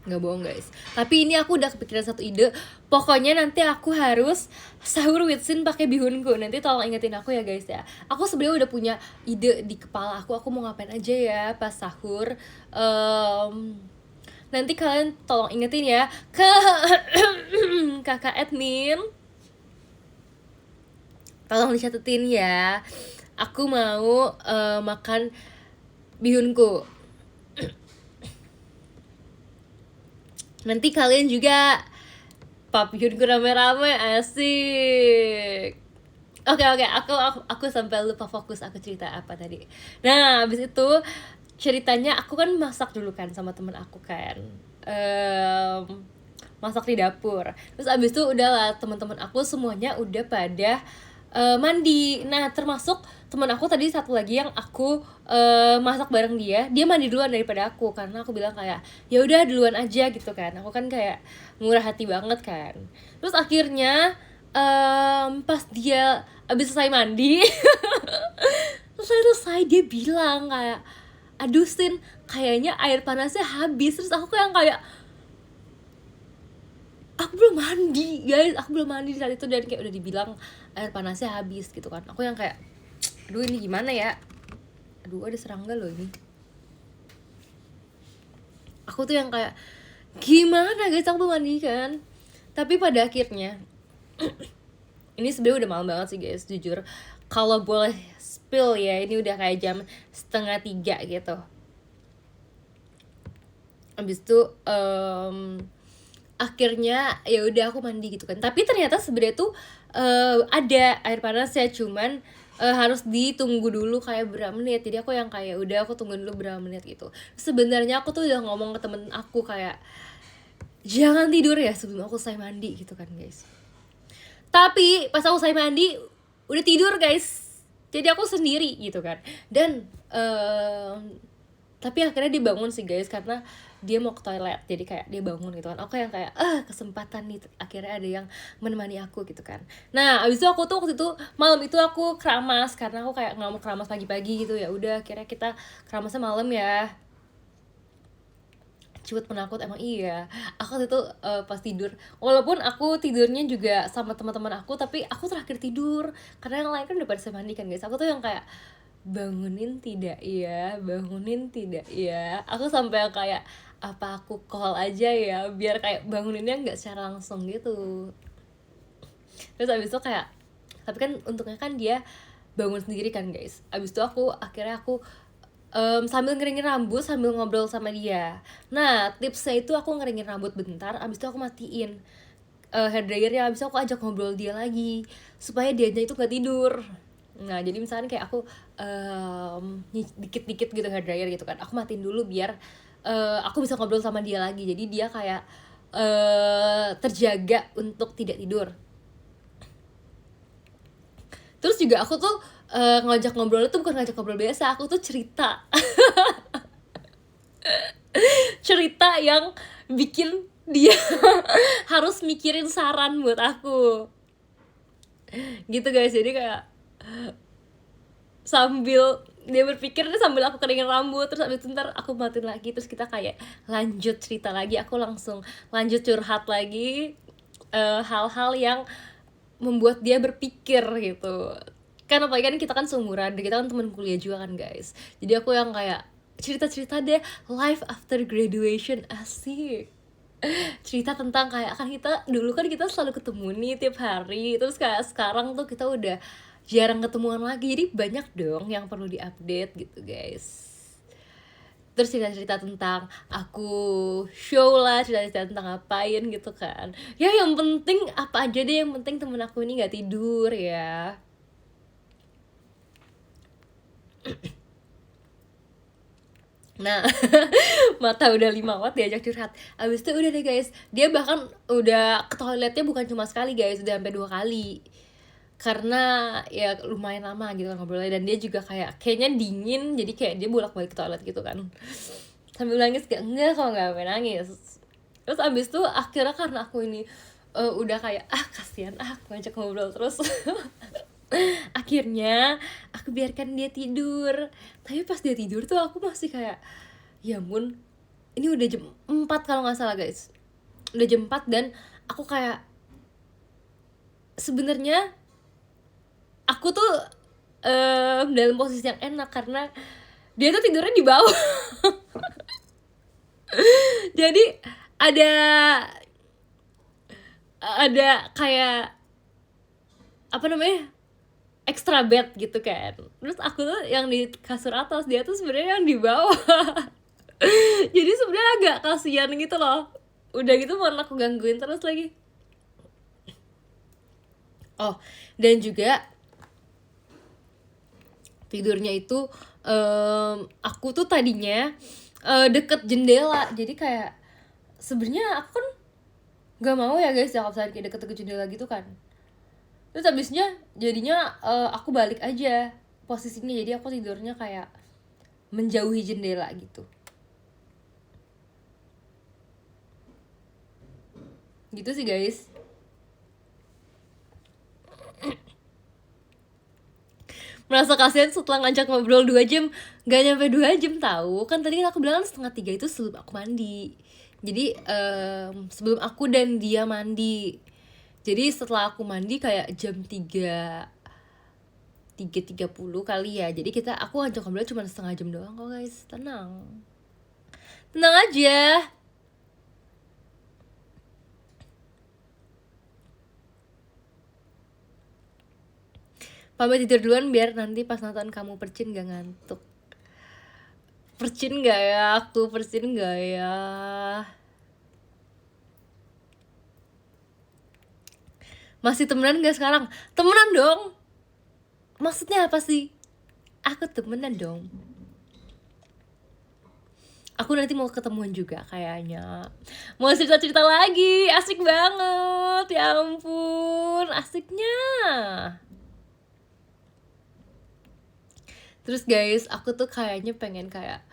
nggak bohong guys. Tapi ini aku udah kepikiran satu ide, pokoknya nanti aku harus sahur with Sin pakai bihunku. Nanti tolong ingetin aku ya guys ya. Aku sebenarnya udah punya ide di kepala aku mau ngapain aja ya pas sahur. Nanti kalian tolong ingetin ya ke kakak admin, tolong dicatetin ya, aku mau makan bihunku. Nanti kalian juga pap bihunku rame-rame, asik. Oke, aku sampai lupa fokus aku cerita apa tadi. Nah abis itu ceritanya aku kan masak dulu kan sama temen aku kan, masak di dapur. Terus abis itu udahlah teman-teman aku semuanya udah pada mandi. Nah termasuk teman aku tadi satu lagi yang aku masak bareng dia mandi duluan daripada aku, karena aku bilang kayak ya udah duluan aja gitu kan, aku kan kayak murah hati banget kan. Terus akhirnya pas dia abis selesai mandi selesai dia bilang kayak, aduh Sin, kayaknya air panasnya habis. Terus aku kayak aku belum mandi guys, aku belum mandi saat itu, dan kayak udah dibilang air panasnya habis gitu kan. Aku yang kayak aduh ini gimana ya, aduh ada serangga loh ini. Aku tuh yang kayak gimana guys, aku belum mandi kan. Tapi pada akhirnya ini sebenarnya udah malam banget sih guys, jujur kalau boleh spill ya, ini udah kayak jam 2:30 gitu. Abis itu akhirnya ya udah aku mandi gitu kan. Tapi ternyata sebenarnya tuh ada air panasnya, cuman harus ditunggu dulu kayak berapa menit. Jadi aku yang kayak udah aku tunggu dulu berapa menit gitu. Sebenarnya aku tuh udah ngomong ke temen aku kayak jangan tidur ya sebelum aku selesai mandi gitu kan guys. Tapi pas aku selesai mandi udah tidur guys, jadi aku sendiri gitu kan. Dan tapi akhirnya dia bangun sih guys, karena dia mau ke toilet, jadi kayak dia bangun gitu kan. Aku yang kayak kesempatan nih, akhirnya ada yang menemani aku gitu kan. Nah abis itu aku tuh waktu itu malam itu aku keramas, karena aku kayak nggak mau keramas pagi-pagi gitu. Ya udah akhirnya kita keramasnya malam ya. Cukup penakut emang iya. Aku waktu itu pas tidur, walaupun aku tidurnya juga sama teman-teman aku, tapi aku terakhir tidur karena yang lain kan udah pada selesai mandi kan guys. Aku tuh yang kayak bangunin tidak ya, aku sampai kayak apa aku call aja ya biar kayak banguninnya nggak secara langsung gitu. Terus abis itu kayak, tapi kan untungnya kan dia bangun sendiri kan guys. Abis itu akhirnya aku sambil ngeringin rambut sambil ngobrol sama dia. Nah tipsnya itu aku ngeringin rambut bentar, abis itu aku matiin hair dryernya, abis itu aku ajak ngobrol dia lagi supaya dianya itu gak tidur. Nah jadi misalnya kayak aku dikit-dikit gitu hair dryer gitu kan, aku matiin dulu biar aku bisa ngobrol sama dia lagi. Jadi dia kayak terjaga untuk tidak tidur. Terus juga aku tuh ngajak ngobrol itu bukan ngajak ngobrol biasa, aku tuh cerita cerita yang bikin dia harus mikirin saran buat aku gitu guys. Jadi kayak sambil dia berpikir sambil aku keringin rambut, terus abis itu ntar aku matiin lagi, terus kita kayak lanjut cerita lagi, aku langsung lanjut curhat lagi hal-hal yang membuat dia berpikir gitu. Kan apalagi kan kita kan seumuran, kita kan teman kuliah juga kan guys. Jadi aku yang kayak cerita-cerita deh life after graduation, asik. Cerita tentang kayak kan kita dulu kan kita selalu ketemu nih tiap hari, terus kayak sekarang tuh kita udah jarang ketemuan lagi, jadi banyak dong yang perlu diupdate gitu guys. Terus cerita-cerita tentang aku show lah, cerita-cerita tentang ngapain gitu kan. Ya yang penting apa aja deh, yang penting temen aku ini gak tidur ya. Nah mata udah 5 watt diajak curhat, abis itu udah deh guys, dia bahkan udah ke toiletnya bukan cuma sekali guys, udah sampai 2 kali. Karena ya lumayan lama gitu kan ngobrolnya, dan dia juga kayaknya dingin, jadi kayak dia bolak-balik ke toilet gitu kan sambil nangis, kayak enggak kok nggak sampai nangis. Terus abis itu akhirnya karena aku ini udah kayak kasihan aku ngajak ngobrol terus akhirnya aku biarkan dia tidur. Tapi pas dia tidur tuh aku masih kayak ya ampun, ini udah jam 4 kalau nggak salah guys, udah jam 4 dan aku kayak sebenarnya aku tuh dalam posisi yang enak karena dia tuh tidurnya di bawah. Jadi ada kayak apa namanya, extra bed gitu kan. Terus aku tuh yang di kasur atas, dia tuh sebenarnya yang di bawah. Jadi sebenarnya agak kasihan gitu loh. Udah gitu mau aku gangguin terus lagi. Oh, dan juga tidurnya itu aku tuh tadinya deket jendela, jadi kayak sebenarnya aku kan nggak mau ya guys ya kalau misalnya kayak deket-deket jendela gitu kan. Terus habisnya jadinya aku balik aja posisinya, jadi aku tidurnya kayak menjauhi jendela gitu. Gitu sih guys. Merasa kasihan setelah ngajak ngobrol 2 jam, gak nyampe 2 jam tahu. Kan tadi aku bilang 2:30 itu sebelum aku mandi. Jadi sebelum aku dan dia mandi. Jadi setelah aku mandi kayak jam 3:30 kali ya. Jadi aku ngajak ngobrol cuma setengah jam doang kok guys. Tenang aja. Pamit tidur duluan biar nanti pas nonton kamu percin gak ngantuk. Percin gak ya? Aku percin gak ya? Masih temenan gak sekarang? Temenan dong. Maksudnya apa sih? Aku temenan dong. Aku nanti mau ketemuan juga kayaknya. Mau cerita-cerita lagi. Asik banget. Ya ampun, asiknya. Terus guys, aku tuh kayaknya pengen kayak,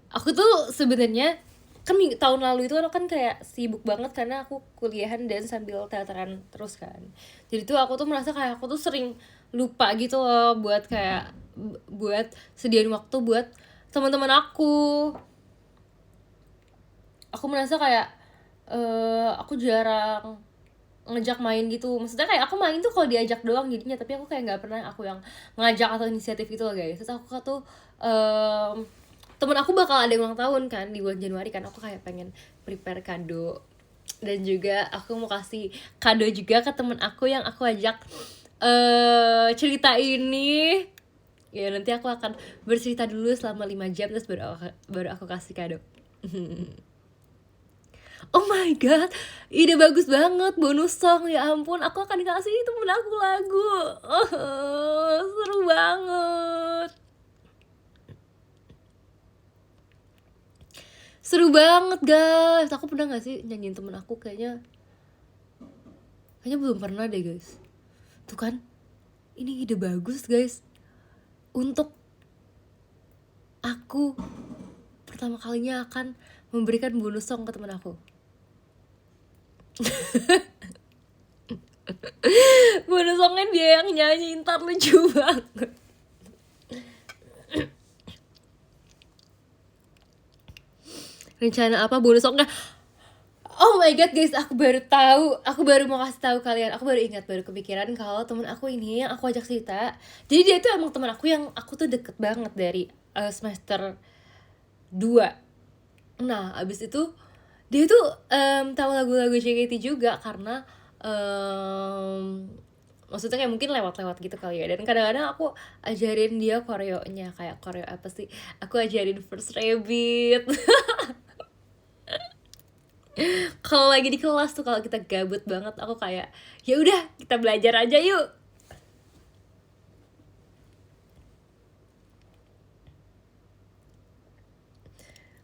aku tuh sebenarnya kan tahun lalu itu kan kayak sibuk banget karena aku kuliahan dan sambil teateran terus kan. Jadi tuh aku tuh merasa kayak aku tuh sering lupa gitu loh buat kayak buat sediain waktu buat teman-teman aku. Aku merasa kayak aku jarang ngejak main gitu. Maksudnya kayak aku main tuh kalau diajak doang jadinya, tapi aku kayak nggak pernah aku yang ngajak atau inisiatif gitu loh guys. Terus aku tuh temen aku bakal ada ulang tahun kan di bulan Januari kan, aku kayak pengen prepare kado Dan juga aku mau kasih kado juga ke temen aku yang aku ajak cerita ini. Ya nanti aku akan bercerita dulu selama 5 jam terus baru aku kasih kado. Oh my god, ide bagus banget, bonus song. Ya ampun, aku akan kasih temen aku lagu. Seru banget. Seru banget guys. Aku pernah gak sih nyanyiin temen aku? Kayaknya belum pernah deh guys. Tuh kan, ini ide bagus guys. Untuk aku pertama kalinya akan memberikan bonus song ke temen aku. Bonus songnya dia yang nyanyi, ntar lucu banget. Rencana apa bonus songnya? Oh my god guys, aku baru mau kasih tahu kalian. Aku baru ingat, baru kepikiran kalau temen aku ini yang aku ajak cerita. Jadi dia tuh emang temen aku yang aku tuh deket banget dari semester 2. Nah, abis itu dia tuh tahu lagu-lagu JKT juga karena maksudnya kayak mungkin lewat-lewat gitu kali ya. Dan kadang-kadang aku ajarin dia koreonya, kayak koreo apa sih? Aku ajarin First Rabbit. Kalau lagi di kelas tuh, kalau kita gabut banget, aku kayak ya udah kita belajar aja yuk.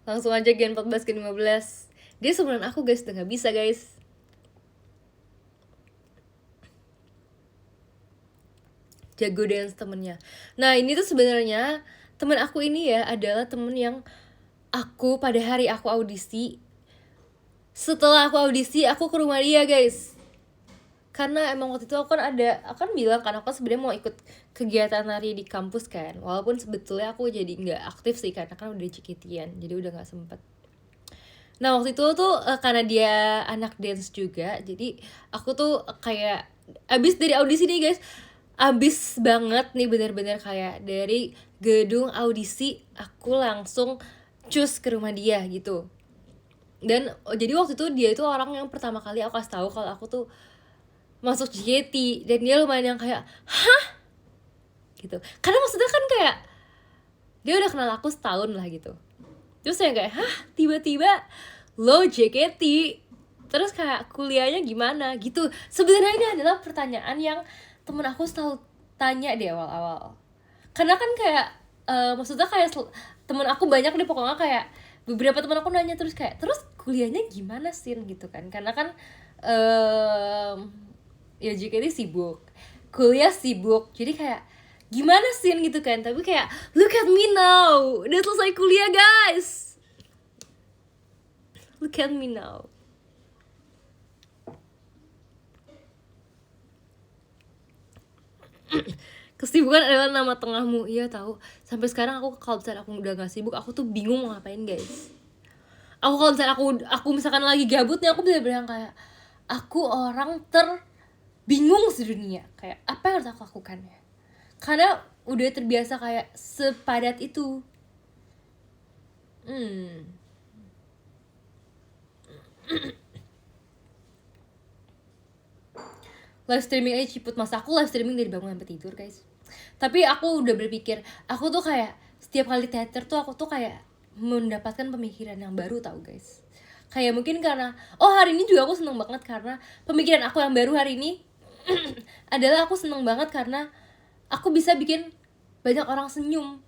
Langsung aja Gen 14 ke 15. Dia sebenarnya aku guys, udah gak bisa guys. Jago dance temennya. Nah ini tuh sebenarnya temen aku ini ya adalah temen yang aku pada hari aku audisi. Setelah aku audisi, aku ke rumah dia guys. Karena emang waktu itu aku kan bilang kan aku sebenarnya mau ikut kegiatan nari di kampus kan. Walaupun sebetulnya aku jadi nggak aktif sih karena kan udah JKT-an, jadi udah nggak sempet. Nah waktu itu tuh karena dia anak dance juga, jadi aku tuh kayak abis dari audisi nih guys, abis banget nih bener-bener kayak dari gedung audisi aku langsung cus ke rumah dia gitu. Dan jadi waktu itu dia itu orang yang pertama kali aku kasih tahu kalau aku tuh masuk JKT. Dan dia lumayan yang kayak hah gitu, karena maksudnya kan kayak dia udah kenal aku setahun lah gitu. Terus saya kayak hah tiba-tiba lo JKT, terus kayak kuliahnya gimana gitu. Sebenarnya ini adalah pertanyaan yang temen aku selalu tanya di awal-awal. Karena kan kayak maksudnya kayak temen aku banyak nih pokoknya, kayak beberapa temen aku nanya terus kayak terus kuliahnya gimana sih gitu kan. Karena kan ya JKT sibuk, kuliah sibuk, jadi kayak gimana sih gitu kan. Tapi kayak look at me now, udah selesai kuliah guys, look at me now. Kesibukan adalah nama tengahmu. Iya tahu. Sampai sekarang aku kalau misalnya aku udah gak sibuk, aku tuh bingung mau ngapain guys. Aku kalau misalnya aku misalkan lagi gabut nih, aku bener-bener kayak aku orang bingung sedunia, kayak apa yang harus aku lakukan ya. Karena udah terbiasa kayak sepadat itu. Live streaming aja ciput, masa aku live streaming dari bangun sampai tidur guys. Tapi aku udah berpikir, aku tuh kayak setiap kali teater tuh aku tuh kayak mendapatkan pemikiran yang baru tau guys. Kayak mungkin karena hari ini juga aku seneng banget karena pemikiran aku yang baru hari ini adalah aku seneng banget karena aku bisa bikin banyak orang senyum.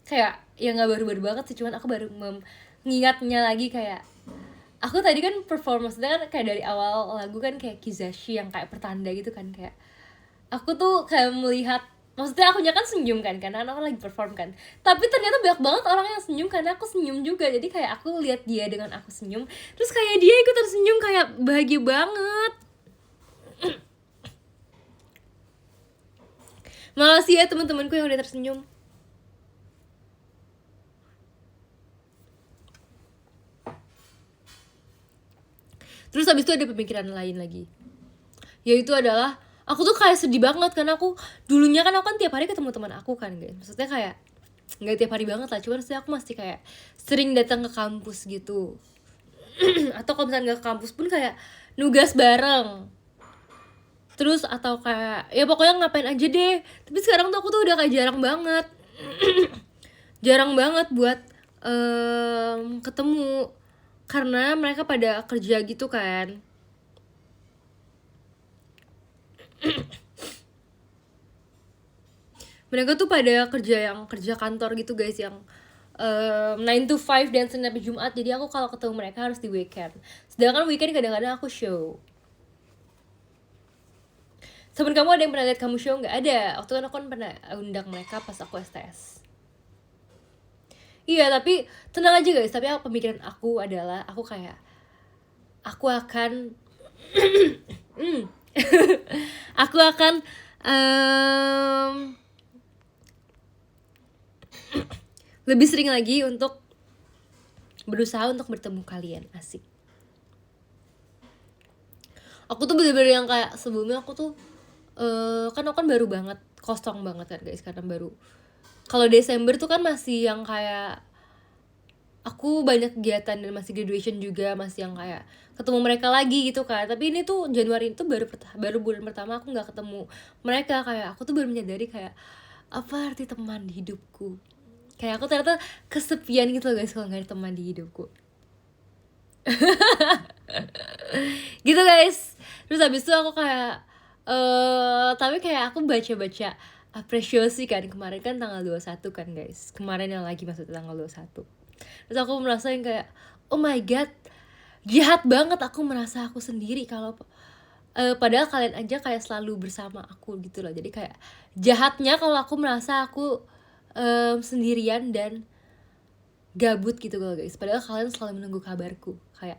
Kayak ya gak baru-baru banget sih, cuman aku baru mengingatnya lagi. Kayak aku tadi kan perform, maksudnya kan kayak dari awal lagu kan kayak Kizashi yang kayak pertanda gitu kan. Kayak aku tuh kayak melihat, maksudnya akunya kan senyum kan karena aku lagi perform kan. Tapi ternyata banyak banget orang yang senyum karena aku senyum juga. Jadi kayak aku lihat dia dengan aku senyum, terus kayak dia ikut tersenyum, kayak bahagia banget. Makasih ya teman-temanku yang udah tersenyum. Terus habis itu ada pemikiran lain lagi, yaitu adalah aku tuh kayak sedih banget karena aku dulunya kan aku kan tiap hari ketemu teman aku kan guys. Maksudnya kayak nggak tiap hari banget lah, cuman aku masih kayak sering datang ke kampus gitu. atau kalau misalnya nggak ke kampus pun kayak nugas bareng. Terus atau kayak ya pokoknya ngapain aja deh. Tapi sekarang tuh aku tuh udah kayak jarang banget jarang banget buat ketemu karena mereka pada kerja gitu kan. Mereka tuh pada kerja kantor gitu guys, yang 9 to 5 dan Senin sampai Jumat. Jadi aku kalau ketemu mereka harus di weekend. Sedangkan weekend kadang-kadang aku show. Temen kamu ada yang pernah lihat kamu show? Nggak ada. Waktu kan aku kan pernah undang mereka pas aku STS. Iya, tapi tenang aja guys. Tapi pemikiran aku adalah aku kayak aku akan aku akan lebih sering lagi untuk berusaha untuk bertemu kalian. Asik. Aku tuh bener-bener yang kayak sebelumnya aku tuh kan aku kan baru banget, kosong banget kan guys, karena baru. Kalau Desember tuh kan masih yang kayak aku banyak kegiatan dan masih graduation juga, masih yang kayak ketemu mereka lagi gitu kan. Tapi ini tuh Januari itu baru bulan pertama aku nggak ketemu mereka. Kayak aku tuh baru menyadari kayak apa arti teman di hidupku. Kayak aku ternyata kesepian gitu loh guys kalau nggak ada teman di hidupku. Gitu guys. Terus habis itu aku kayak tapi kayak aku baca-baca apresiasi kan, kemarin kan tanggal 21 kan guys, kemarin yang lagi maksudnya tanggal 21. Terus aku merasa yang kayak oh my god, jahat banget aku merasa aku sendiri kalau padahal kalian aja kayak selalu bersama aku gitu loh. Jadi kayak jahatnya kalau aku merasa aku sendirian dan gabut gitu loh guys, padahal kalian selalu menunggu kabarku. Kayak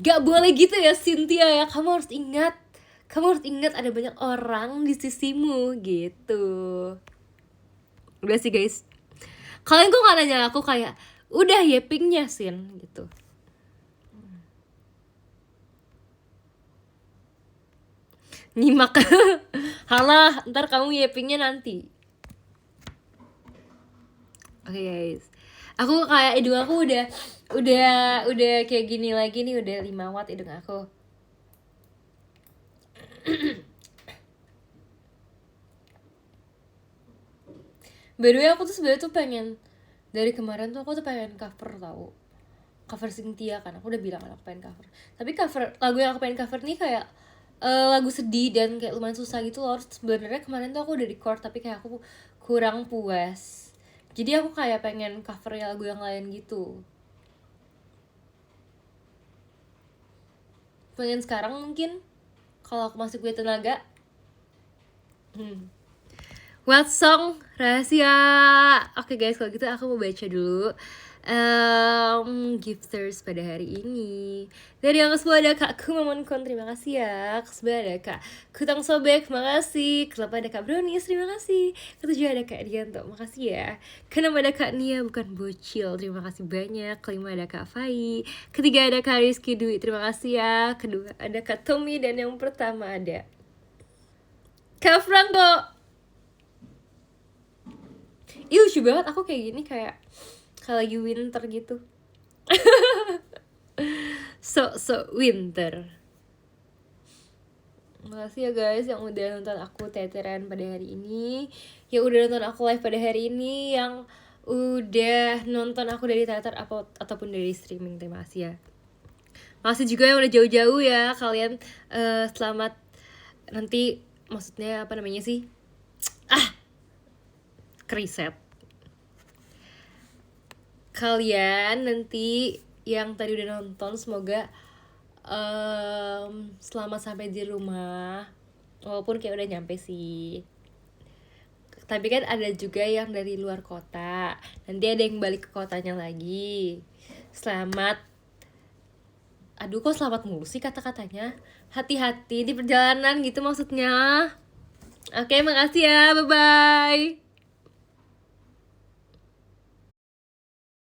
gak boleh gitu ya Cynthia ya, kamu harus ingat ada banyak orang di sisimu gitu. Udah sih guys, kalian kok gak nanya aku kayak udah yepingnya Sin gitu. Nyimak. Halah, ntar kamu yepingnya nanti. Oke guys, aku kayak hidung aku udah kayak gini lagi nih, udah 5 watt hidung aku. By the way, aku tuh sebenarnya tuh pengen dari kemarin tuh aku tuh pengen cover Cynthia kan. Aku udah bilang kan aku pengen cover. Tapi lagu yang aku pengen cover nih kayak lagu sedih dan kayak lumayan susah gitu loh. Sebenarnya kemarin tuh aku udah record tapi kayak aku kurang puas. Jadi aku kayak pengen cover lagu yang lain gitu. Pengen sekarang mungkin kalau aku masih punya tenaga. What song? Rahasia. Oke guys, kalau gitu aku mau baca dulu gifters pada hari ini. Dari yang ke-10 ada Kak Kumamonkon, terima kasih ya. Ke-9 ada Kak Kutang Sobek, makasih. Ke-8 ada Kak Brownies, terima kasih. Ke-7 ada Kak Dianto, makasih ya. Ke-6 ada Kak Nia, bukan bocil, terima kasih banyak. Ke-5 ada Kak Fai. Ke-3 ada Kak Rizky Dwi, terima kasih ya. Kedua ada Kak Tommy, dan yang pertama ada Kak Franco. Ih, lucu banget aku kayak gini, kayak lagi winter gitu. so winter. Makasih ya guys yang udah nonton aku teteran pada hari ini, yang udah nonton aku live pada hari ini, yang udah nonton aku dari teater ataupun dari streaming. Terima kasih ya. Makasih juga yang udah jauh-jauh ya kalian. Selamat nanti, maksudnya apa namanya sih, riset kalian nanti yang tadi udah nonton, semoga selamat sampai di rumah, walaupun kayak udah nyampe sih. Tapi kan ada juga yang dari luar kota, nanti ada yang balik ke kotanya lagi. Selamat, aduh kok selamat mulu sih kata-katanya, hati-hati di perjalanan gitu maksudnya. Oke, makasih ya, bye-bye.